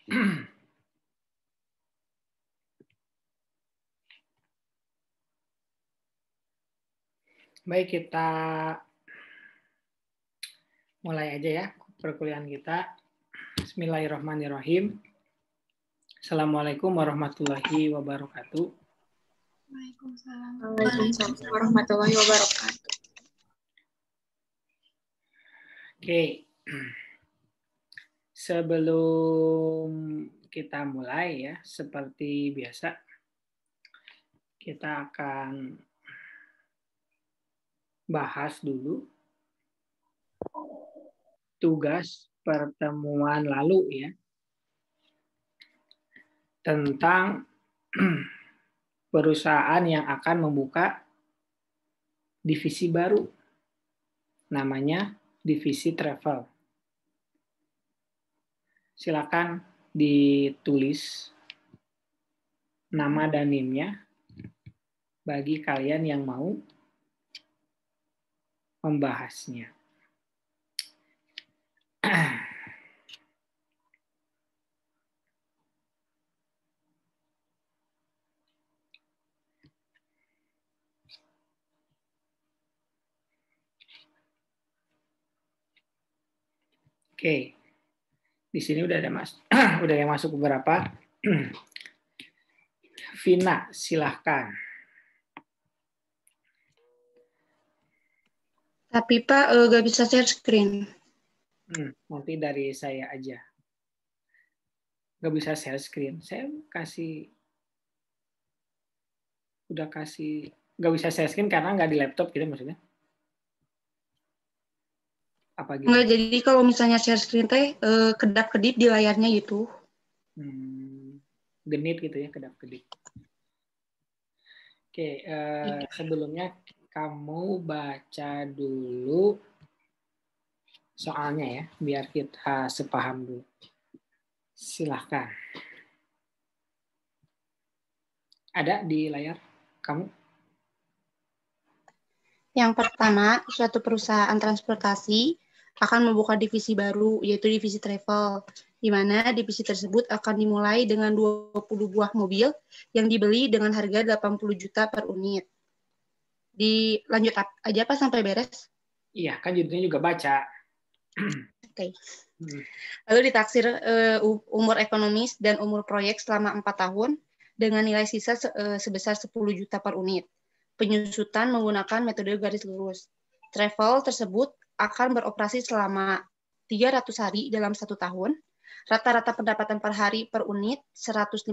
Baik, kita mulai aja ya perkuliahan kita. Bismillahirrahmanirrahim. Assalamualaikum warahmatullahi wabarakatuh. Waalaikumsalam warahmatullahi wabarakatuh. Oke. Sebelum kita mulai ya, seperti biasa kita akan bahas dulu tugas pertemuan lalu ya, tentang perusahaan yang akan membuka divisi baru, namanya divisi travel. Silakan ditulis nama dan NIM-nya bagi kalian yang mau membahasnya. Oke, di sini udah ada udah yang masuk beberapa. Vina, silahkan. Tapi Pak, nggak bisa share screen. Nanti dari saya aja. Nggak bisa share screen. Saya udah kasih, nggak bisa share screen karena nggak di laptop gitu maksudnya. Apa gitu? Nggak, jadi kalau misalnya share screen teh kedap-kedip di layarnya gitu. Genit gitu ya, kedap-kedip. Oke, sebelumnya kamu baca dulu soalnya ya, biar kita sepaham dulu. Silahkan. Ada di layar kamu? Yang pertama, suatu perusahaan transportasi akan membuka divisi baru, yaitu divisi travel, di mana divisi tersebut akan dimulai dengan 20 buah mobil yang dibeli dengan harga 80 juta per unit. Dilanjut aja Pak sampai beres? Iya, kan judulnya juga baca. Oke. Lalu ditaksir umur ekonomis dan umur proyek selama 4 tahun dengan nilai sisa sebesar 10 juta per unit. Penyusutan menggunakan metode garis lurus. Travel tersebut akan beroperasi selama 300 hari dalam 1 tahun. Rata-rata pendapatan per hari per unit 150.000.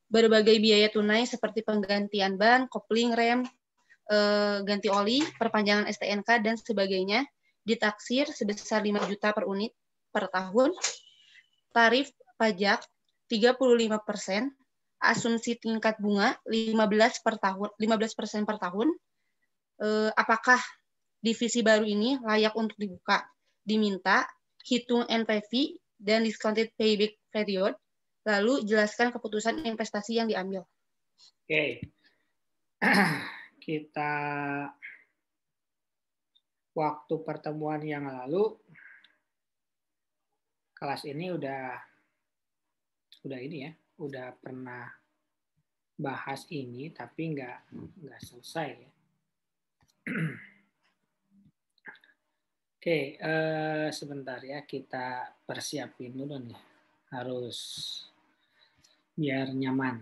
Berbagai biaya tunai seperti penggantian ban, kopling, rem, ganti oli, perpanjangan STNK, dan sebagainya ditaksir sebesar 5 juta per unit per tahun. Tarif pajak 35%. Asumsi tingkat bunga 15% per tahun. Apakah divisi baru ini layak untuk dibuka? Diminta hitung NPV dan discounted payback period, lalu jelaskan keputusan investasi yang diambil. Oke. Kita waktu pertemuan yang lalu kelas ini udah ini ya, udah pernah bahas ini tapi nggak selesai ya. Oke, sebentar ya, kita persiapin dulu nih, harus biar nyaman.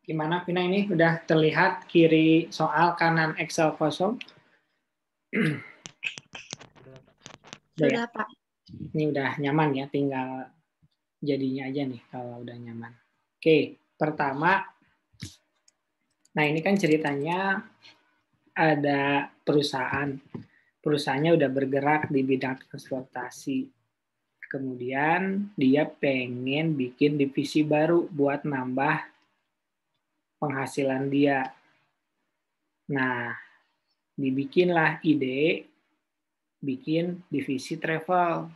Gimana Vina, ini udah terlihat kiri soal, kanan Excel kosong? Sudah Pak. Ini udah nyaman ya, tinggal jadinya aja nih kalau udah nyaman. Oke, pertama, nah ini kan ceritanya ada perusahaannya udah bergerak di bidang transportasi. Kemudian dia pengen bikin divisi baru buat nambah penghasilan dia. Nah, dibikinlah ide bikin divisi travel.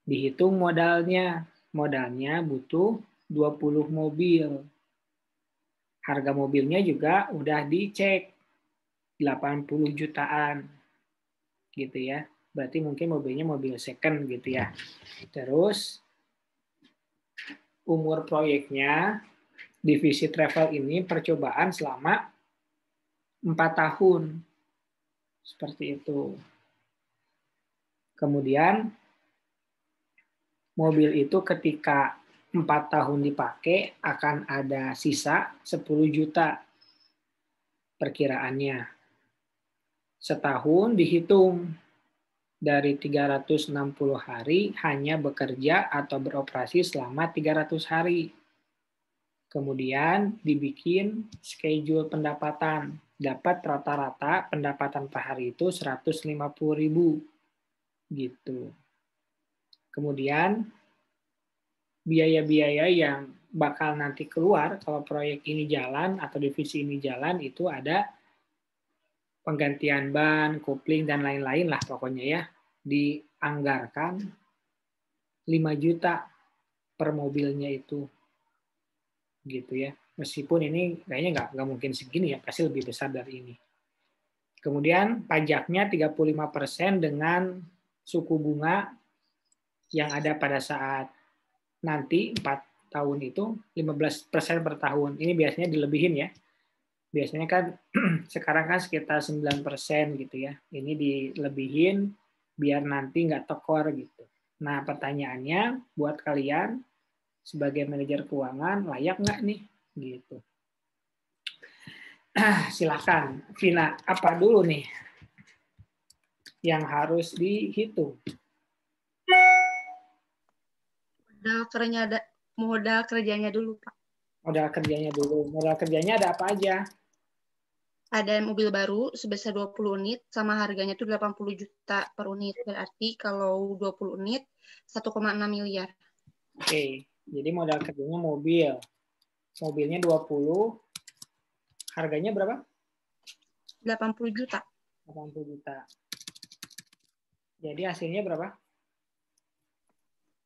Dihitung modalnya butuh 20 mobil. Harga mobilnya juga udah dicek 80 jutaan gitu ya. Berarti mungkin mobilnya mobil second gitu ya. Terus umur proyeknya divisi travel ini percobaan selama 4 tahun. Seperti itu. Kemudian mobil itu ketika 4 tahun dipakai akan ada sisa 10 juta perkiraannya. Setahun dihitung dari 360 hari hanya bekerja atau beroperasi selama 300 hari. Kemudian dibikin schedule pendapatan. Dapat rata-rata pendapatan per hari itu 150.000 gitu. Kemudian biaya-biaya yang bakal nanti keluar kalau proyek ini jalan atau divisi ini jalan itu ada penggantian ban, kopling, dan lain-lain lah pokoknya ya. Dianggarkan 5 juta per mobilnya itu. Gitu ya. Meskipun ini kayaknya nggak mungkin segini ya, pasti lebih besar dari ini. Kemudian pajaknya 35% dengan suku bunga yang ada pada saat nanti 4 tahun itu 15% per tahun. Ini biasanya dilebihin ya. Biasanya kan sekarang kan sekitar 9% gitu ya. Ini dilebihin biar nanti nggak tekor gitu. Nah pertanyaannya buat kalian sebagai manajer keuangan layak nggak nih? Gitu. Silakan, Vina, apa dulu nih yang harus dihitung? Modal kerjanya dulu, Pak. Modal kerjanya dulu. Modal kerjanya ada apa aja? Ada mobil baru sebesar 20 unit sama harganya itu 80 juta per unit. Berarti kalau 20 unit 1,6 miliar. Oke, jadi modal kerjanya mobil. Mobilnya 20, harganya berapa? 80 juta. 80 juta. Jadi hasilnya berapa?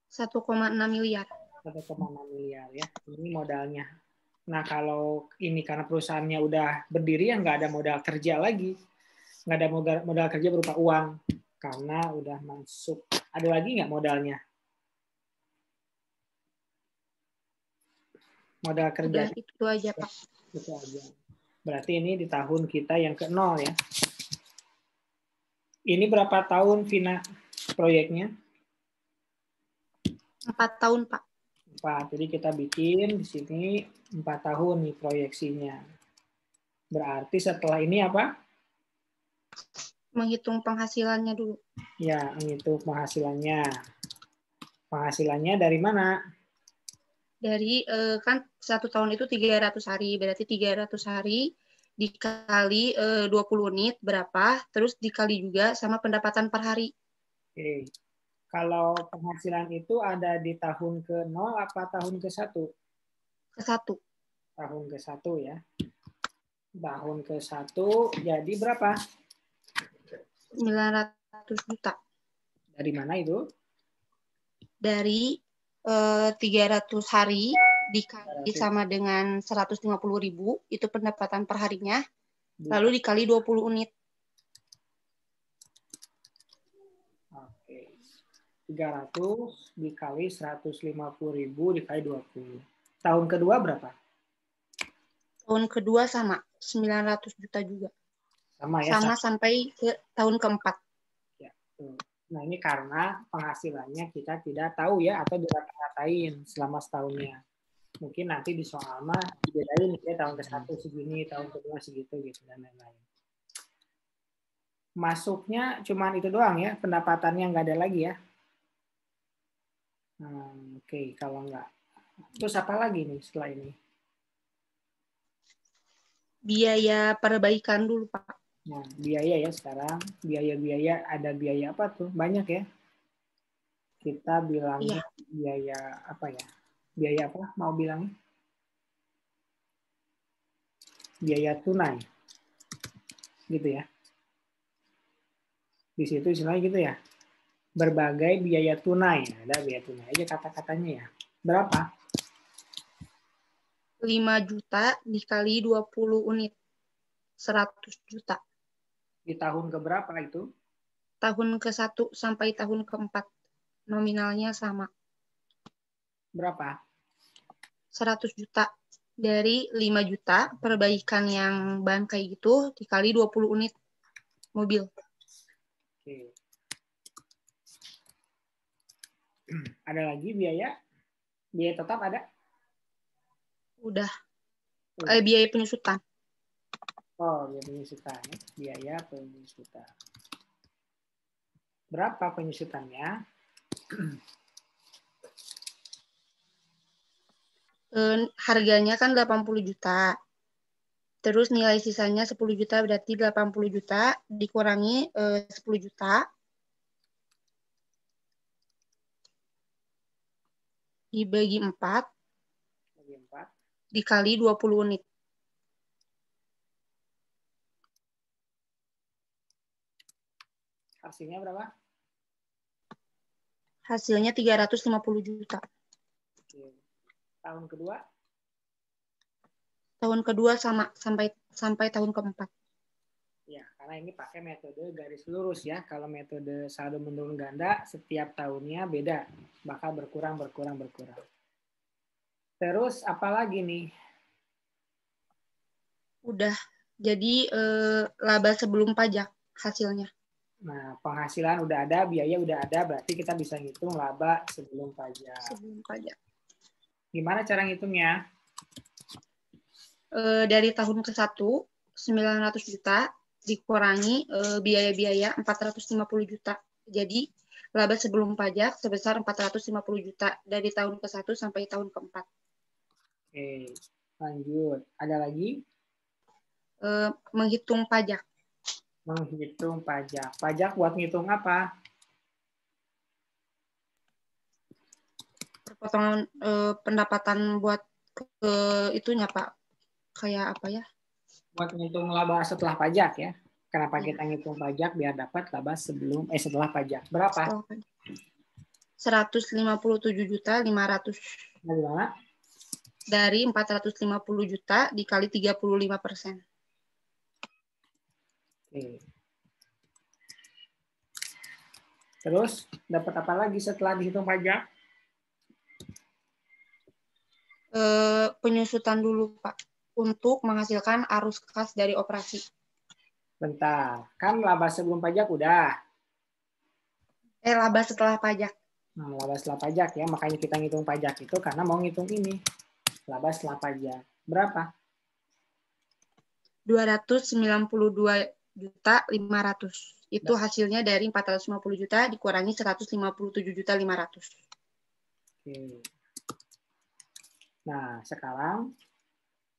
1,6 miliar. 1,6 miliar ya. Ini modalnya. Nah kalau ini karena perusahaannya udah berdiri ya nggak ada modal kerja lagi. Nggak ada modal kerja berupa uang. Karena udah masuk. Ada lagi nggak modalnya? Modal kerja. Udah itu aja, Pak. Itu aja. Berarti ini di tahun kita yang ke-0 ya. Ini berapa tahun Vina proyeknya? 4 tahun, Pak. 4. Jadi kita bikin di sini 4 tahun nih proyeksinya. Berarti setelah ini apa? Menghitung penghasilannya dulu. Ya, menghitung penghasilannya. Penghasilannya dari mana? Dari kan 1 tahun itu 300 hari. Berarti 300 hari dikali 20 unit berapa, terus dikali juga sama pendapatan per hari. Oke. Kalau penghasilan itu ada di tahun ke-0 apa tahun ke-1? Ke-1. Tahun ke-1 ya. Tahun ke-1 jadi berapa? 900 juta. Dari mana itu? Dari 300 hari dikali sama dengan 150.000 itu pendapatan per harinya, lalu dikali 20 unit. Oke. 300 dikali 150.000 dikali 20. Tahun kedua berapa? Tahun kedua sama 900 juta juga. Sama ya. Sama sampai ke tahun keempat. Ya, nah ini karena penghasilannya kita tidak tahu ya atau dirata-ratain selama setahunnya. Mungkin nanti di soal mah dibedain ya tahun ke-1 segini, tahun kedua segitu gitu dan lain-lain. Masuknya cuman itu doang ya, pendapatannya nggak ada lagi ya. Oke, kalau nggak. Terus apa lagi nih setelah ini? Biaya perbaikan dulu, Pak. Nah, biaya ya sekarang. Biaya-biaya, ada biaya apa tuh? Banyak ya. Kita bilangnya biaya apa ya? Biaya apa mau bilangnya? Biaya tunai. Gitu ya. Di situ istilahnya gitu ya. Berbagai biaya tunai. Ada biaya tunai aja kata-katanya ya. Berapa? 5 juta dikali 20 unit. 100 juta. Di tahun keberapa itu? Tahun ke-1 sampai tahun ke-4. Nominalnya sama. Berapa? 100 juta. Dari 5 juta, perbaikan yang bangkai gitu, dikali 20 unit mobil. Oke. Ada lagi biaya? Biaya tetap ada? Udah. Udah. Biaya penyusutan. Oh, biaya penyusutan. Biaya penyusutan. Berapa penyusutannya? Harganya kan 80 juta. Terus nilai sisanya 10 juta, berarti 80 juta dikurangi 10 juta. Dibagi 4. Bagi 4. Dikali 20 unit. Hasilnya berapa? Hasilnya 350 juta. Oke. Tahun kedua? Tahun kedua sama sampai tahun ke-4. Ya, karena ini pakai metode garis lurus ya. Kalau metode saldo menurun ganda, setiap tahunnya beda. Bakal berkurang. Terus apa lagi nih? Udah. Jadi laba sebelum pajak hasilnya. Nah, penghasilan udah ada, biaya udah ada, berarti kita bisa ngitung laba sebelum pajak. Sebelum pajak. Gimana cara ngitungnya? Dari tahun ke-1, 900 juta dikurangi biaya-biaya 450 juta. Jadi laba sebelum pajak sebesar 450 juta dari tahun ke-1 sampai tahun ke-4. Oke, lanjut. Ada lagi? Menghitung pajak. Menghitung pajak. Pajak buat ngitung apa? Perpotongan pendapatan buat itunya, Pak. Kayak apa ya? Buat ngitung laba setelah pajak ya. Kenapa Ya. kita ngitung pajak? Biar dapat laba setelah pajak. Berapa? 157.500.000. Dari mana? Dari 450 juta dikali 35%. Oke. Terus dapat apa lagi setelah dihitung pajak? Penyusutan dulu, Pak, untuk menghasilkan arus kas dari operasi. Bentar, kan laba sebelum pajak udah. Laba setelah pajak. Nah, laba setelah pajak ya, makanya kita ngitung pajak itu karena mau ngitung ini. Laba setelah pajak. Berapa? 292.500.000. Itu hasilnya dari 450 juta dikurangi 157.500.000. Oke. Nah, sekarang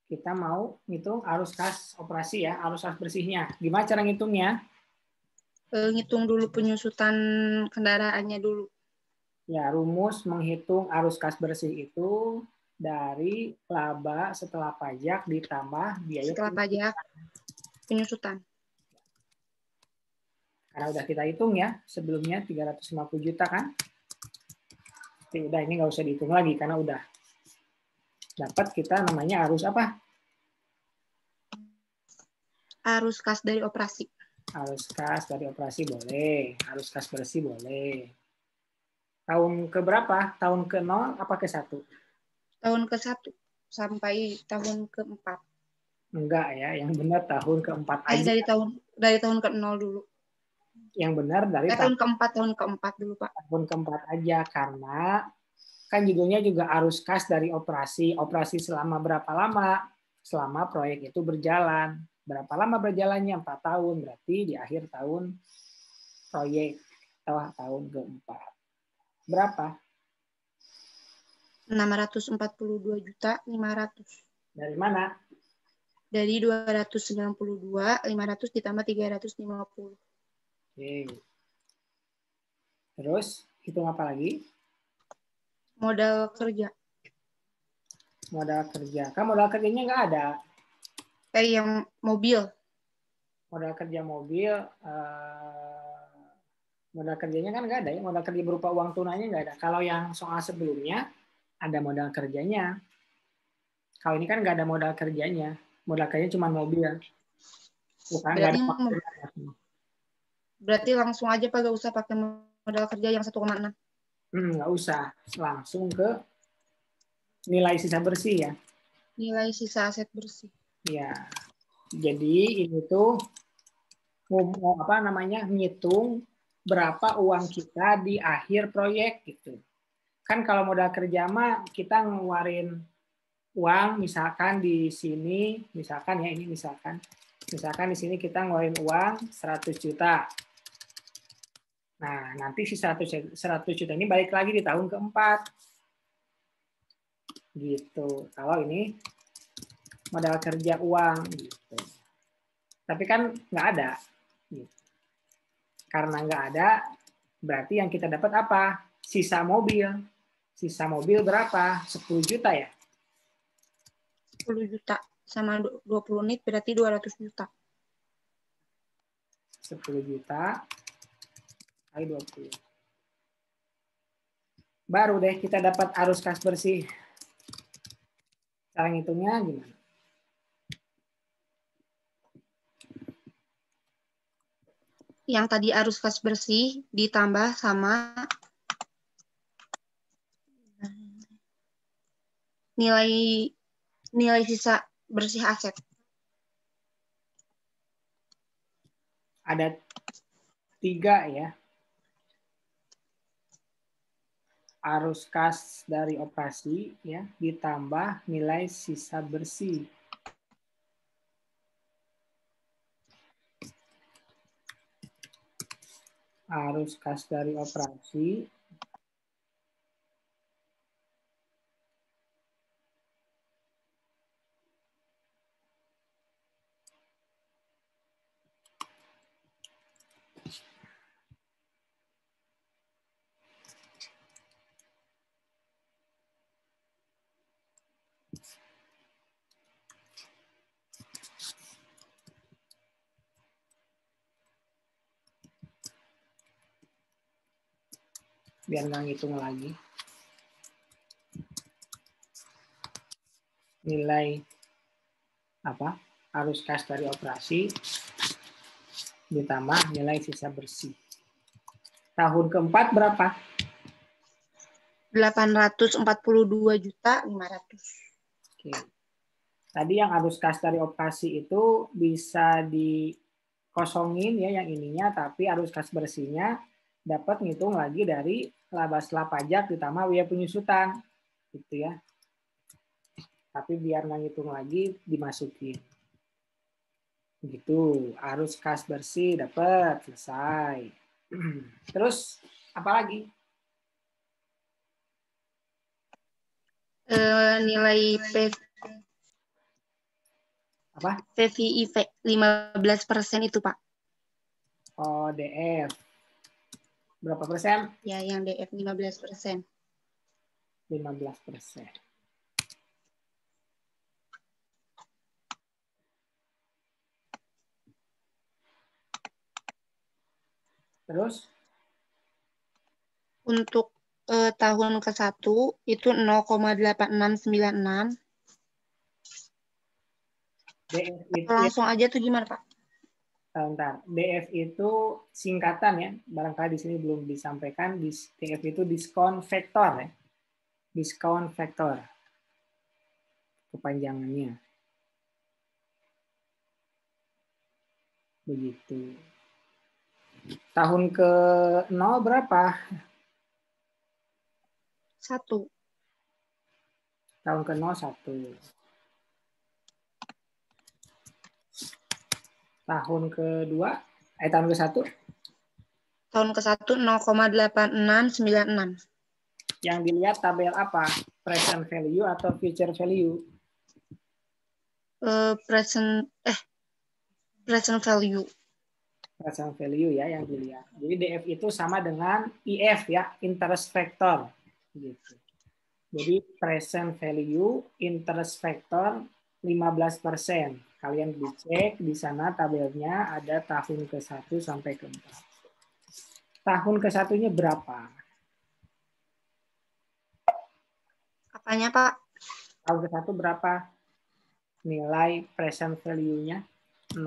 kita mau ngitung arus kas operasi ya, arus kas bersihnya. Gimana cara ngitungnya? Ngitung dulu penyusutan kendaraannya dulu. Ya, rumus menghitung arus kas bersih itu dari laba setelah pajak ditambah biaya setelah pajak penyusutan. Karena udah kita hitung ya, sebelumnya 350 juta kan. Jadi udah ini nggak usah dihitung lagi karena udah dapat kita namanya arus apa? Arus kas dari operasi. Arus kas dari operasi boleh, arus kas bersih boleh. Tahun ke berapa? Tahun ke 0 apa ke 1? Tahun ke-1 sampai tahun ke-4. Enggak ya, yang benar tahun ke-4 aja. Dari tahun ke-0 dulu. Yang benar dari tahun ke-4 dulu, Pak. Tahun ke-4 aja karena kan judulnya juga arus kas dari operasi. Operasi selama berapa lama? Selama proyek itu berjalan. Berapa lama berjalannya? 4 tahun. Berarti di akhir tahun proyek atau tahun ke-4. Berapa? 642.500.000. Dari mana? Dari 292.500 ditambah 350. Oke. Terus hitung apa lagi? Modal kerja. Modal kerja. Kan modal kerjanya nggak ada. Yang mobil. Modal kerja mobil, modal kerjanya kan nggak ada ya. Modal kerja berupa uang tunainya nggak ada. Kalau yang soal sebelumnya ada modal kerjanya. Kalau ini kan nggak ada modal kerjanya. Modal kerjanya cuma mobil. Bukan nggak Berarti ada Berarti langsung aja Pak, gak usah pakai modal kerja yang 1,6. Nggak usah, langsung ke nilai sisa bersih ya. Nilai sisa aset bersih. Ya, jadi ini tuh mau apa namanya ngitung berapa uang kita di akhir proyek gitu. Kan kalau modal kerja mah kita ngeluarin uang misalkan di sini, misalkan ya ini misalkan di sini kita ngeluarin uang 100 juta. Nah, nanti si 100 juta ini balik lagi di tahun keempat. Gitu. Kalau ini modal kerja uang gitu. Tapi kan nggak ada. Gitu. Karena nggak ada, berarti yang kita dapat apa? Sisa mobil. Sisa mobil berapa? 10 juta ya? 10 juta sama 20 unit berarti 200 juta. 10 juta kali 20. Baru deh kita dapat arus kas bersih. Cara ngitungnya gimana? Yang tadi arus kas bersih ditambah sama nilai sisa bersih aset. Ada 3 ya. Arus kas dari operasi ya ditambah nilai sisa bersih. Arus kas dari operasi biar nggak ngitung lagi. Nilai apa? Arus kas dari operasi ditambah nilai sisa bersih. Tahun keempat berapa? 842.500.000. Oke. Tadi yang arus kas dari operasi itu bisa dikosongin ya yang ininya, tapi arus kas bersihnya dapat ngitung lagi dari laba-laba pajak ditambah biaya penyusutan, gitu ya. Tapi biar nggak ngitung lagi dimasukin. Gitu, arus kas bersih dapat selesai. Terus apa lagi? Nilai Apa? PVI 15% itu Pak. Oh, DF. Berapa persen? Ya, yang DF 15%. 15%. Terus? Untuk tahun ke-1 itu 0,8696. DF itu Langsung aja tuh gimana Pak? Bentar. DF itu singkatan ya, barangkali di sini belum disampaikan. DF itu diskon vektor ya, diskon vektor kepanjangannya. Begitu. Tahun ke 0 berapa? 1. Tahun ke 0 1. Tahun kedua, tahun ke 1? Tahun ke-1 0,8696. Yang dilihat tabel apa? Present value atau future value? Present value. Present value ya yang dilihat. Jadi DF itu sama dengan IF ya, interest factor. Gitu. Jadi present value interest factor 15%. Kalian dicek di sana tabelnya ada tahun ke-1 sampai ke-4. Tahun ke-1-nya berapa? Apanya Pak? Tahun ke-1 berapa? Nilai present value-nya 0,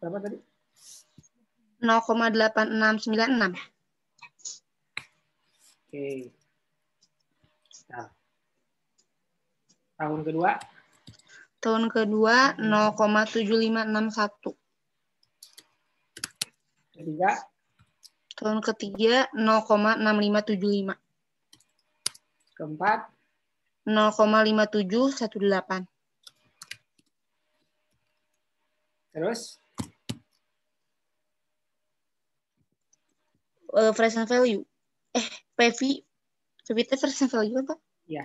berapa tadi? 0,8696. Oke. Nah. Tahun kedua? Tahun kedua 0,7561. Ketiga? Tahun ketiga 0,6575. Keempat? 0,5718. Terus? Present value. PV itu present value apa? Ya.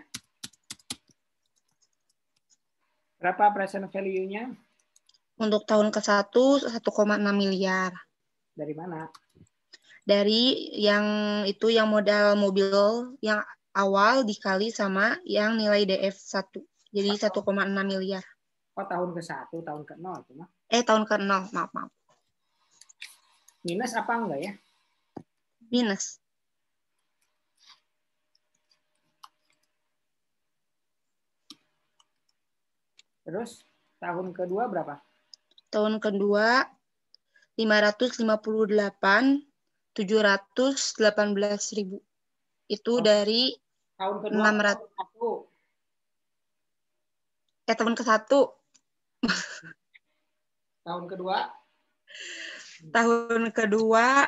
Berapa present value-nya? Untuk tahun ke-1 1,6 miliar. Dari mana? Dari yang itu yang modal mobil yang awal dikali sama yang nilai DF1. Jadi 1,6 miliar. Oh, tahun ke-1, tahun ke-0 itu mah. Tahun ke-0, maaf. Minus apa enggak ya? Minus. Terus tahun kedua berapa? Tahun kedua 558.718.000. Itu dari tahun kedua 600. Tahun ke-1. Tahun kedua? Tahun kedua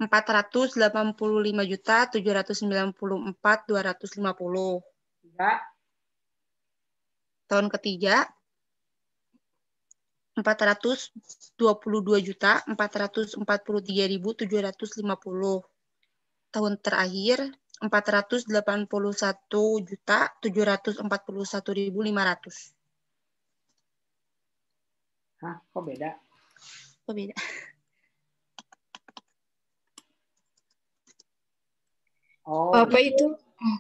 485.794.250. Tahun ketiga 422.443.750. Tahun terakhir 481.741.500. Hah, kok beda? Kok beda? Oh, apa itu?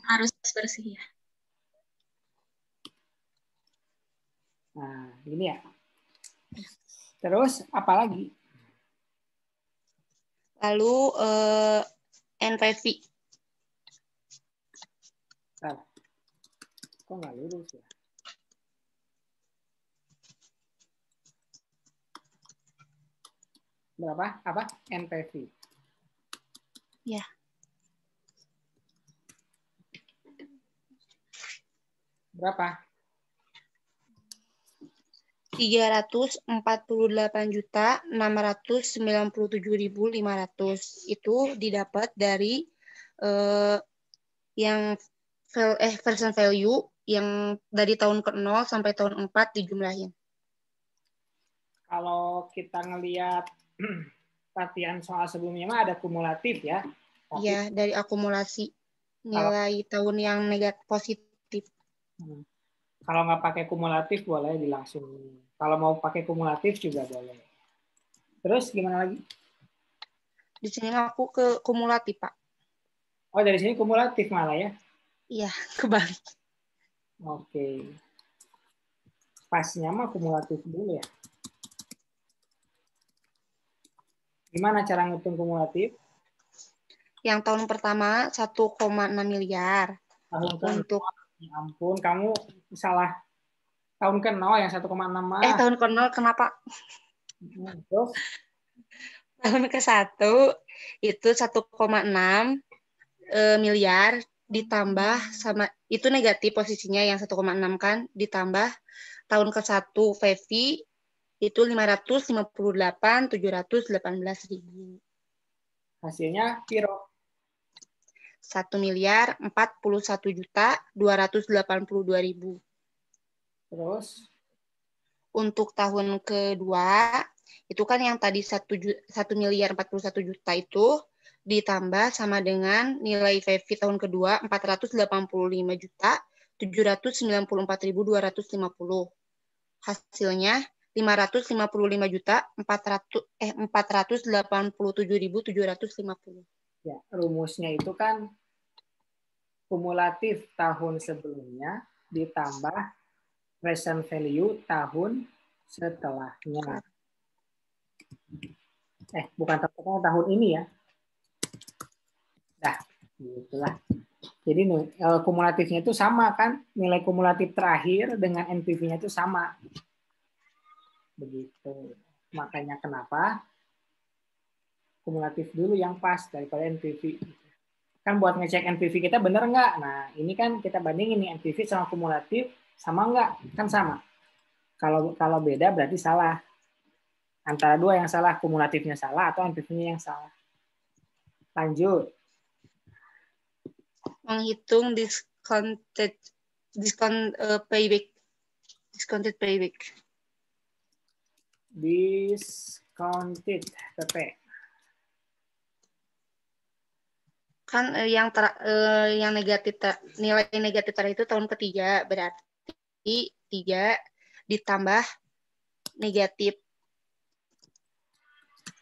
Harus bersih ya. Nah, ini ya. Terus apa lagi? Lalu NPV. Salah. Kok nggak lurus ya? Berapa? Apa? NPV. Ya. Berapa? 348.697.500 itu didapat dari yang present value yang dari tahun ke-0 sampai tahun 4 dijumlahin. Kalau kita ngelihat latihan soal sebelumnya mah ada kumulatif ya. Iya, dari akumulasi nilai tahun yang negatif positif. Kalau nggak pakai kumulatif boleh dilangsung. Kalau mau pakai kumulatif juga boleh. Terus gimana lagi? Di sini aku ke kumulatif, Pak. Oh, dari sini kumulatif malah ya? Iya, kebalik. Oke. Pasnya mah kumulatif dulu ya. Gimana cara ngitung kumulatif? Yang tahun pertama 1,6 miliar. Untuk ya ampun, kamu salah tahun ke-0 yang 1,6 mah. Tahun ke-0 kenapa? Terus? Tahun ke-1 itu 1,6 miliar ditambah sama itu negatif posisinya yang 1,6 kan ditambah tahun ke-1 VV itu 558.718.000. Hasilnya piro? 1.041.282.000. Terus? Untuk tahun kedua itu kan yang tadi 1.041.000.000 itu ditambah sama dengan nilai VV tahun kedua 485.794.250. Hasilnya 555.487.750. Ya, rumusnya itu kan kumulatif tahun sebelumnya ditambah present value tahun setelahnya. Bukan tahun ini ya. Nah, gitulah. Jadi kumulatifnya itu sama kan? Nilai kumulatif terakhir dengan NPV-nya itu sama. Begitu. Makanya kenapa kumulatif dulu yang pas daripada NPV. Kan buat ngecek NPV kita bener nggak? Nah, ini kan kita bandingin nih NPV sama kumulatif sama nggak? Kan sama. Kalau beda berarti salah. Antara dua yang salah, kumulatifnya salah atau NPV-nya yang salah. Lanjut. Menghitung discounted payback. Discounted payback. Discounted PP. Kan yang negatif nilai negatif tadi itu tahun ketiga, berarti 3 ditambah negatif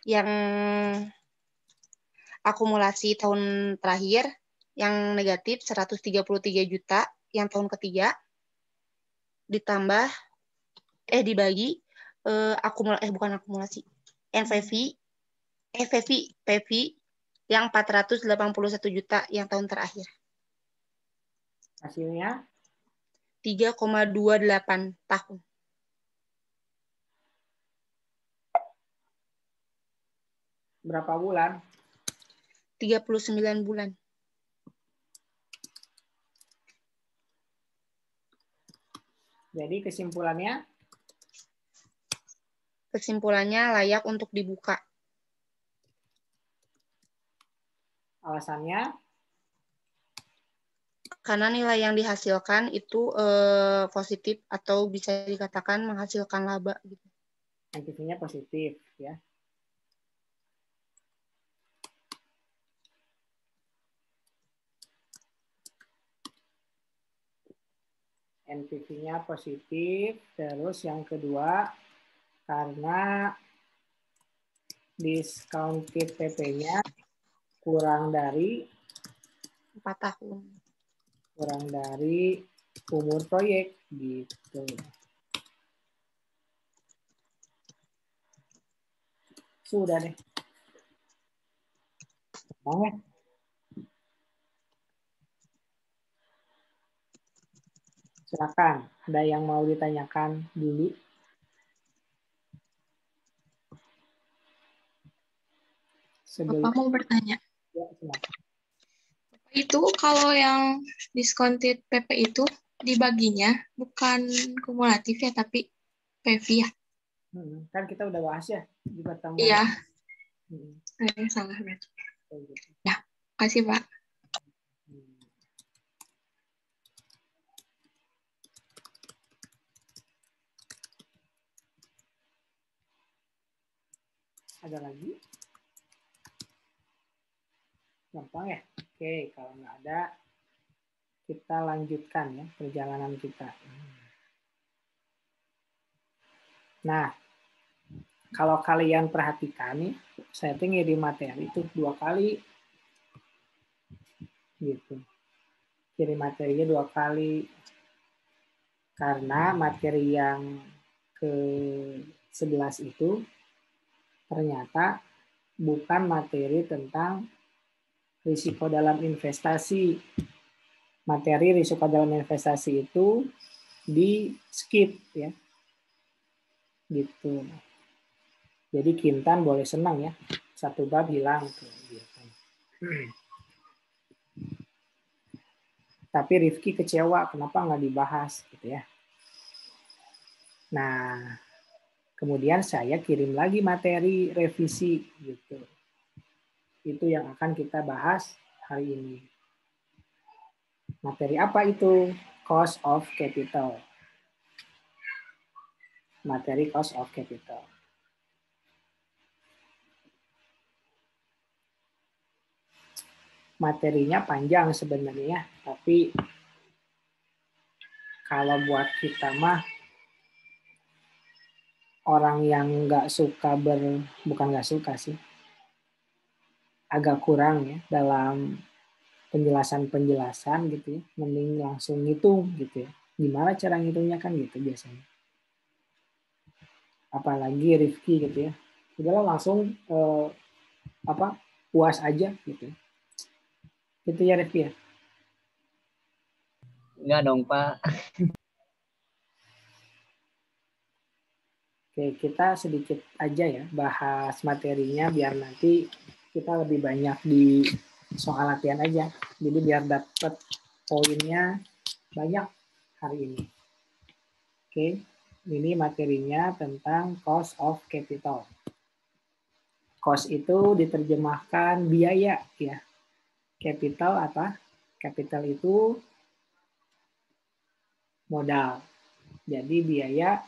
yang akumulasi tahun terakhir yang negatif 133 juta yang tahun ketiga ditambah dibagi bukan akumulasi PV yang 481 juta yang tahun terakhir. Hasilnya 3,28 tahun. Berapa bulan? 39 bulan. Jadi kesimpulannya? Kesimpulannya layak untuk dibuka. Alasannya? Karena nilai yang dihasilkan itu positif atau bisa dikatakan menghasilkan laba. Gitu. NPV-nya positif, ya. NPV-nya positif, terus yang kedua karena discounted PP-nya kurang dari 4 tahun. Kurang dari umur proyek gitu. Sudah deh. Banget. Silakan, ada yang mau ditanyakan dulu? Bapak mau bertanya. Ya, silakan. Itu kalau yang discounted PP itu dibaginya bukan kumulatif ya, tapi PV ya. Kan kita udah bahas ya di pertemuan. Iya. Salah berarti. Ya, kasih Pak. Ada lagi? Gampang ya? Oke, kalau nggak ada, kita lanjutkan ya perjalanan kita. Nah, kalau kalian perhatikan nih, saya ngirim materi itu 2 kali. Gitu. Kirim materinya 2 kali. Karena materi yang ke-11 itu ternyata bukan materi tentang risiko dalam investasi. Materi risiko dalam investasi itu di skip ya. Gitu. Jadi Kintan boleh senang ya. 1 bab hilang tuh gitu. Tapi Rifki kecewa kenapa nggak dibahas gitu ya. Nah, kemudian saya kirim lagi materi revisi gitu. Itu yang akan kita bahas hari ini. Materi apa itu? Cost of capital. Materi cost of capital. Materinya panjang sebenarnya, tapi kalau buat kita mah orang yang nggak suka bukan nggak suka sih, agak kurang ya dalam penjelasan gitu ya, mending langsung ngitung gitu ya. Gimana cara ngitungnya kan gitu biasanya. Apalagi Rifki gitu ya. Udahlah langsung puas aja gitu. Itu ya Rifki ya. Enggak dong Pak. Oke, kita sedikit aja ya bahas materinya biar nanti kita lebih banyak di soal latihan aja. Jadi biar dapat poinnya banyak hari ini. Oke, ini materinya tentang cost of capital. Cost itu diterjemahkan biaya ya. Capital apa? Capital itu modal. Jadi biaya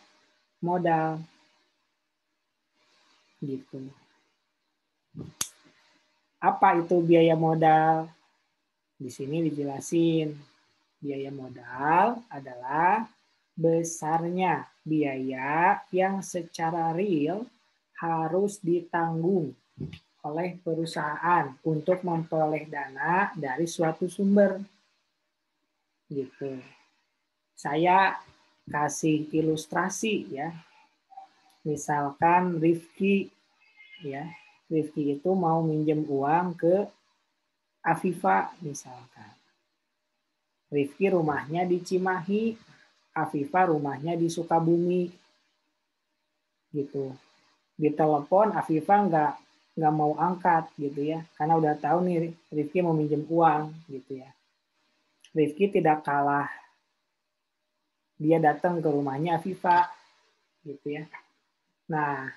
modal. Gitu. Apa itu biaya modal? Di sini dijelasin. Biaya modal adalah besarnya biaya yang secara real harus ditanggung oleh perusahaan untuk memperoleh dana dari suatu sumber. Gitu. Saya kasih ilustrasi ya. Misalkan Rifki ya, Rifki itu mau minjem uang ke Afifa misalkan. Rifki rumahnya di Cimahi, Afifa rumahnya di Sukabumi. Gitu. Di telepon Afifa nggak mau angkat gitu ya, karena udah tahu nih Rifki mau minjem uang gitu ya. Rifki tidak kalah, dia datang ke rumahnya Afifa gitu ya. Nah,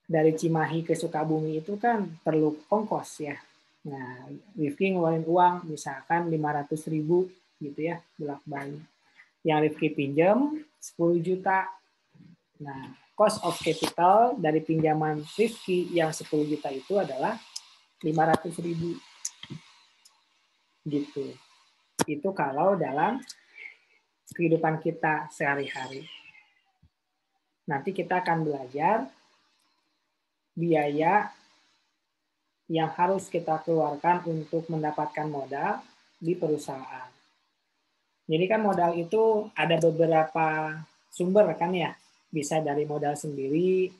dari Cimahi ke Sukabumi itu kan perlu ongkos ya. Nah, Rifki ngeluarin uang misalkan 500.000 gitu ya, bolak-balik. Yang Rifki pinjam 10 juta. Nah, cost of capital dari pinjaman Rifki yang 10 juta itu adalah 500.000. Gitu. Itu kalau dalam kehidupan kita sehari-hari. Nanti kita akan belajar biaya yang harus kita keluarkan untuk mendapatkan modal di perusahaan. Jadi kan modal itu ada beberapa sumber kan ya. Bisa dari modal sendiri,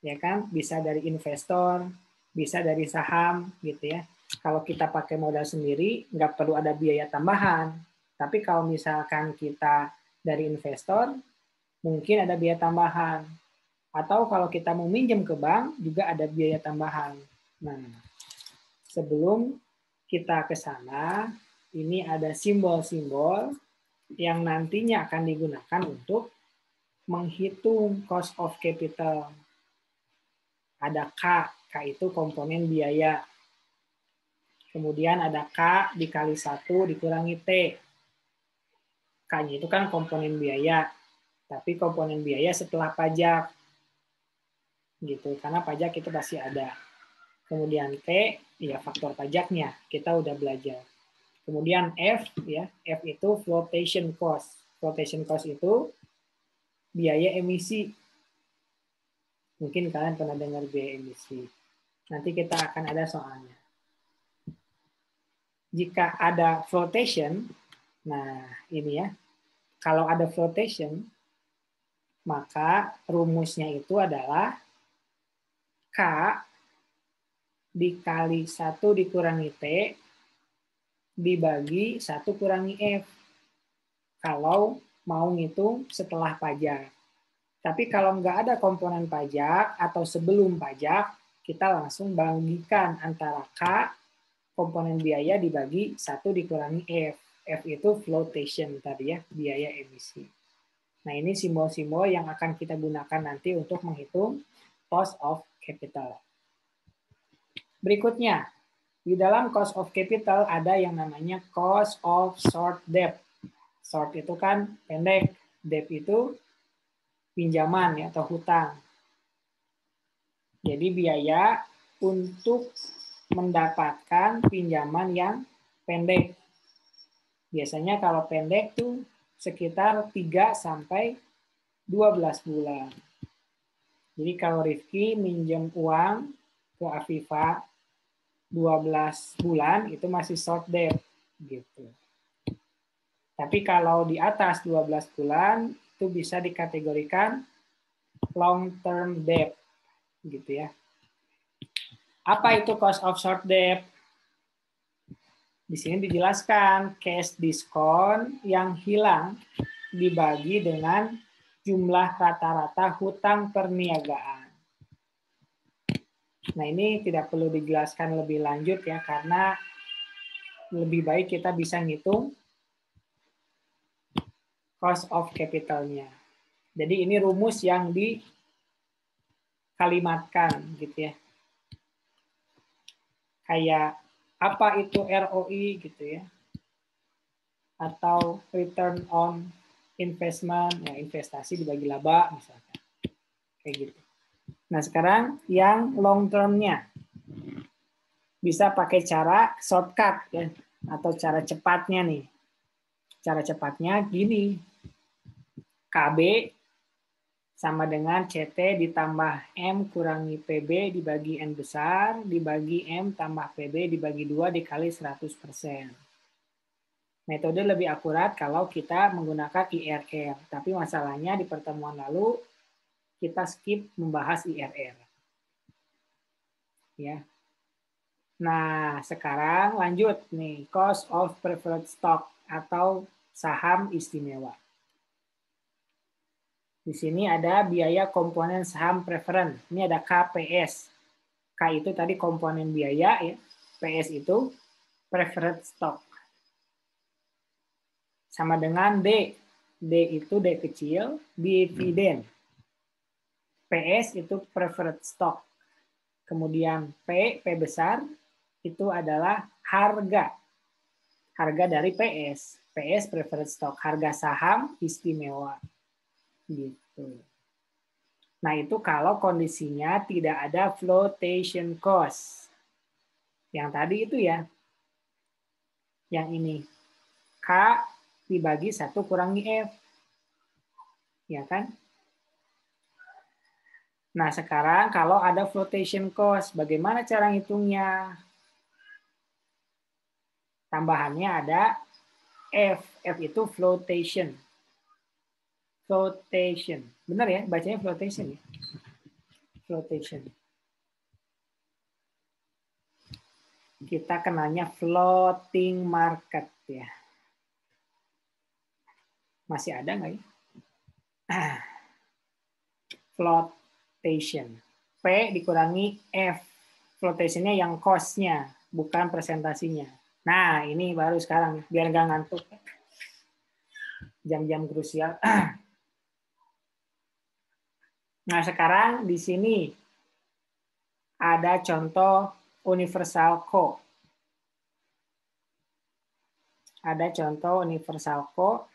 ya kan? Bisa dari investor, bisa dari saham gitu ya. Kalau kita pakai modal sendiri, nggak perlu ada biaya tambahan. Tapi kalau misalkan kita dari investor, mungkin ada biaya tambahan. Atau kalau kita mau minjem ke bank, juga ada biaya tambahan. Nah, sebelum kita ke sana, ini ada simbol-simbol yang nantinya akan digunakan untuk menghitung cost of capital. Ada K, K itu komponen biaya. Kemudian ada K dikali 1 dikurangi T. K-nya itu kan komponen biaya, tapi komponen biaya setelah pajak. Gitu, karena pajak itu pasti ada. Kemudian T, ya faktor pajaknya, kita udah belajar. Kemudian F, ya, F itu flotation cost. Flotation cost itu biaya emisi. Mungkin kalian pernah dengar biaya emisi. Nanti kita akan ada soalnya. Jika ada flotation, nah ini ya, kalau ada flotation, maka rumusnya itu adalah K dikali 1 dikurangi T dibagi 1 kurangi F. Kalau mau ngitung setelah pajak. Tapi kalau nggak ada komponen pajak atau sebelum pajak, kita langsung bagikan antara K, komponen biaya dibagi 1 dikurangi F. F itu flotation tadi ya, biaya emisi. Nah ini simbol-simbol yang akan kita gunakan nanti untuk menghitung cost of capital. Berikutnya, di dalam cost of capital ada yang namanya cost of short debt. Short itu kan pendek, debt itu pinjaman ya, atau hutang. Jadi biaya untuk mendapatkan pinjaman yang pendek. Biasanya kalau pendek tuh sekitar 3 sampai 12 bulan. Jadi kalau Rifki minjem uang ke Afifa 12 bulan itu masih short debt gitu. Tapi kalau di atas 12 bulan itu bisa dikategorikan long term debt gitu ya. Apa itu cost of short debt? Di sini dijelaskan cash diskon yang hilang dibagi dengan jumlah rata-rata hutang perniagaan. Nah, ini tidak perlu dijelaskan lebih lanjut ya, karena lebih baik kita bisa ngitung cost of capital-nya. Jadi ini rumus yang dikalimatkan gitu ya. Kayak apa itu ROI gitu ya. Atau return on investment, ya investasi dibagi laba misalkan. Kayak gitu. Nah, sekarang yang long term-nya. Bisa pakai cara shortcut ya, atau cara cepatnya nih. Cara cepatnya gini. KB sama dengan CT ditambah M kurangi PB dibagi N besar, dibagi M tambah PB dibagi 2 dikali 100%. Metode lebih akurat kalau kita menggunakan IRR. Tapi masalahnya di pertemuan lalu kita skip membahas IRR. Ya. Nah, sekarang lanjut nih, cost of preferred stock atau saham istimewa. Di sini ada biaya komponen saham preferen. Ini ada KPS. K itu tadi komponen biaya ya. PS itu preferred stock. Sama dengan D. D itu D kecil, dividen. PS itu preferred stock. Kemudian P besar, itu adalah harga. Harga dari PS. PS preferred stock. Harga saham istimewa. Gitu. Nah, itu kalau kondisinya tidak ada flotation cost. Yang tadi itu ya. Yang ini. K dibagi 1 kurangi F. Ya kan? Nah, sekarang kalau ada flotation cost, bagaimana cara ngitungnya? Tambahannya ada F. F itu flotation. Flotation. Benar ya? Bacanya flotation ya? Flotation. Kita kenanya floating market ya. Masih ada nggak ya? Flotation. P dikurangi F. Flotationnya yang cost-nya, bukan presentasinya. Nah, ini baru sekarang, biar nggak ngantuk. Jam-jam krusial. Nah, sekarang di sini ada contoh universal co. Ada contoh universal co,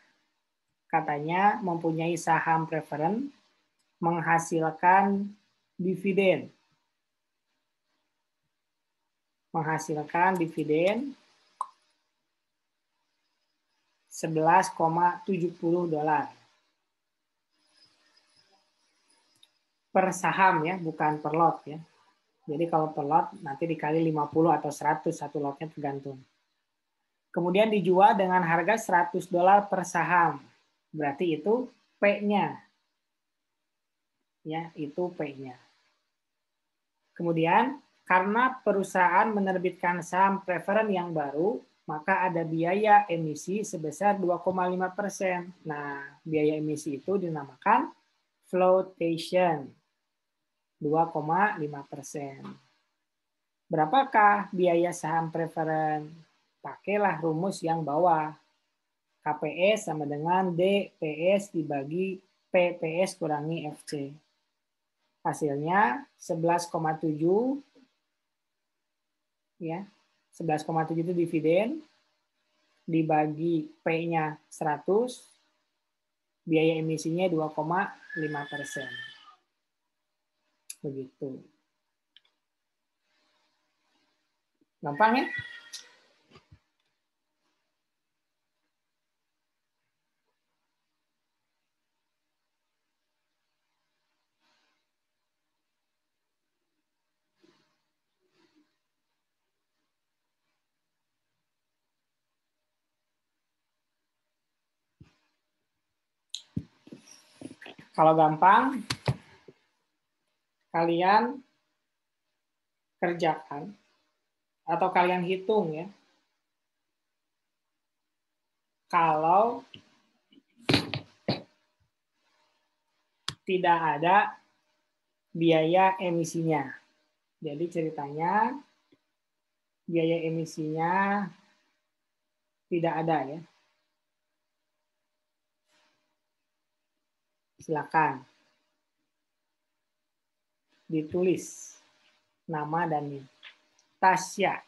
katanya mempunyai saham preferen, menghasilkan dividen. Menghasilkan dividen $11,70 per saham ya, bukan per lot ya. Jadi kalau per lot nanti dikali 50 atau 100 satu lotnya tergantung. Kemudian dijual dengan harga $100 per saham. Berarti itu P-nya. Ya, itu P-nya. Kemudian karena perusahaan menerbitkan saham preferen yang baru, maka ada biaya emisi sebesar 2,5%. Nah, biaya emisi itu dinamakan flotation. 2,5%. Berapakah biaya saham preferen? Pakailah rumus yang bawah. KPS sama dengan DPS dibagi PPS kurangi FC. Hasilnya 11,7 ya. 11,7 itu dividen dibagi P-nya 100, biaya emisinya 2,5%. Begitu. Gampang ya? Kalau gampang, kalian kerjakan atau kalian hitung ya. Kalau tidak ada biaya emisinya. Jadi ceritanya biaya emisinya tidak ada ya. Silakan ditulis nama dan NIM. Tasya.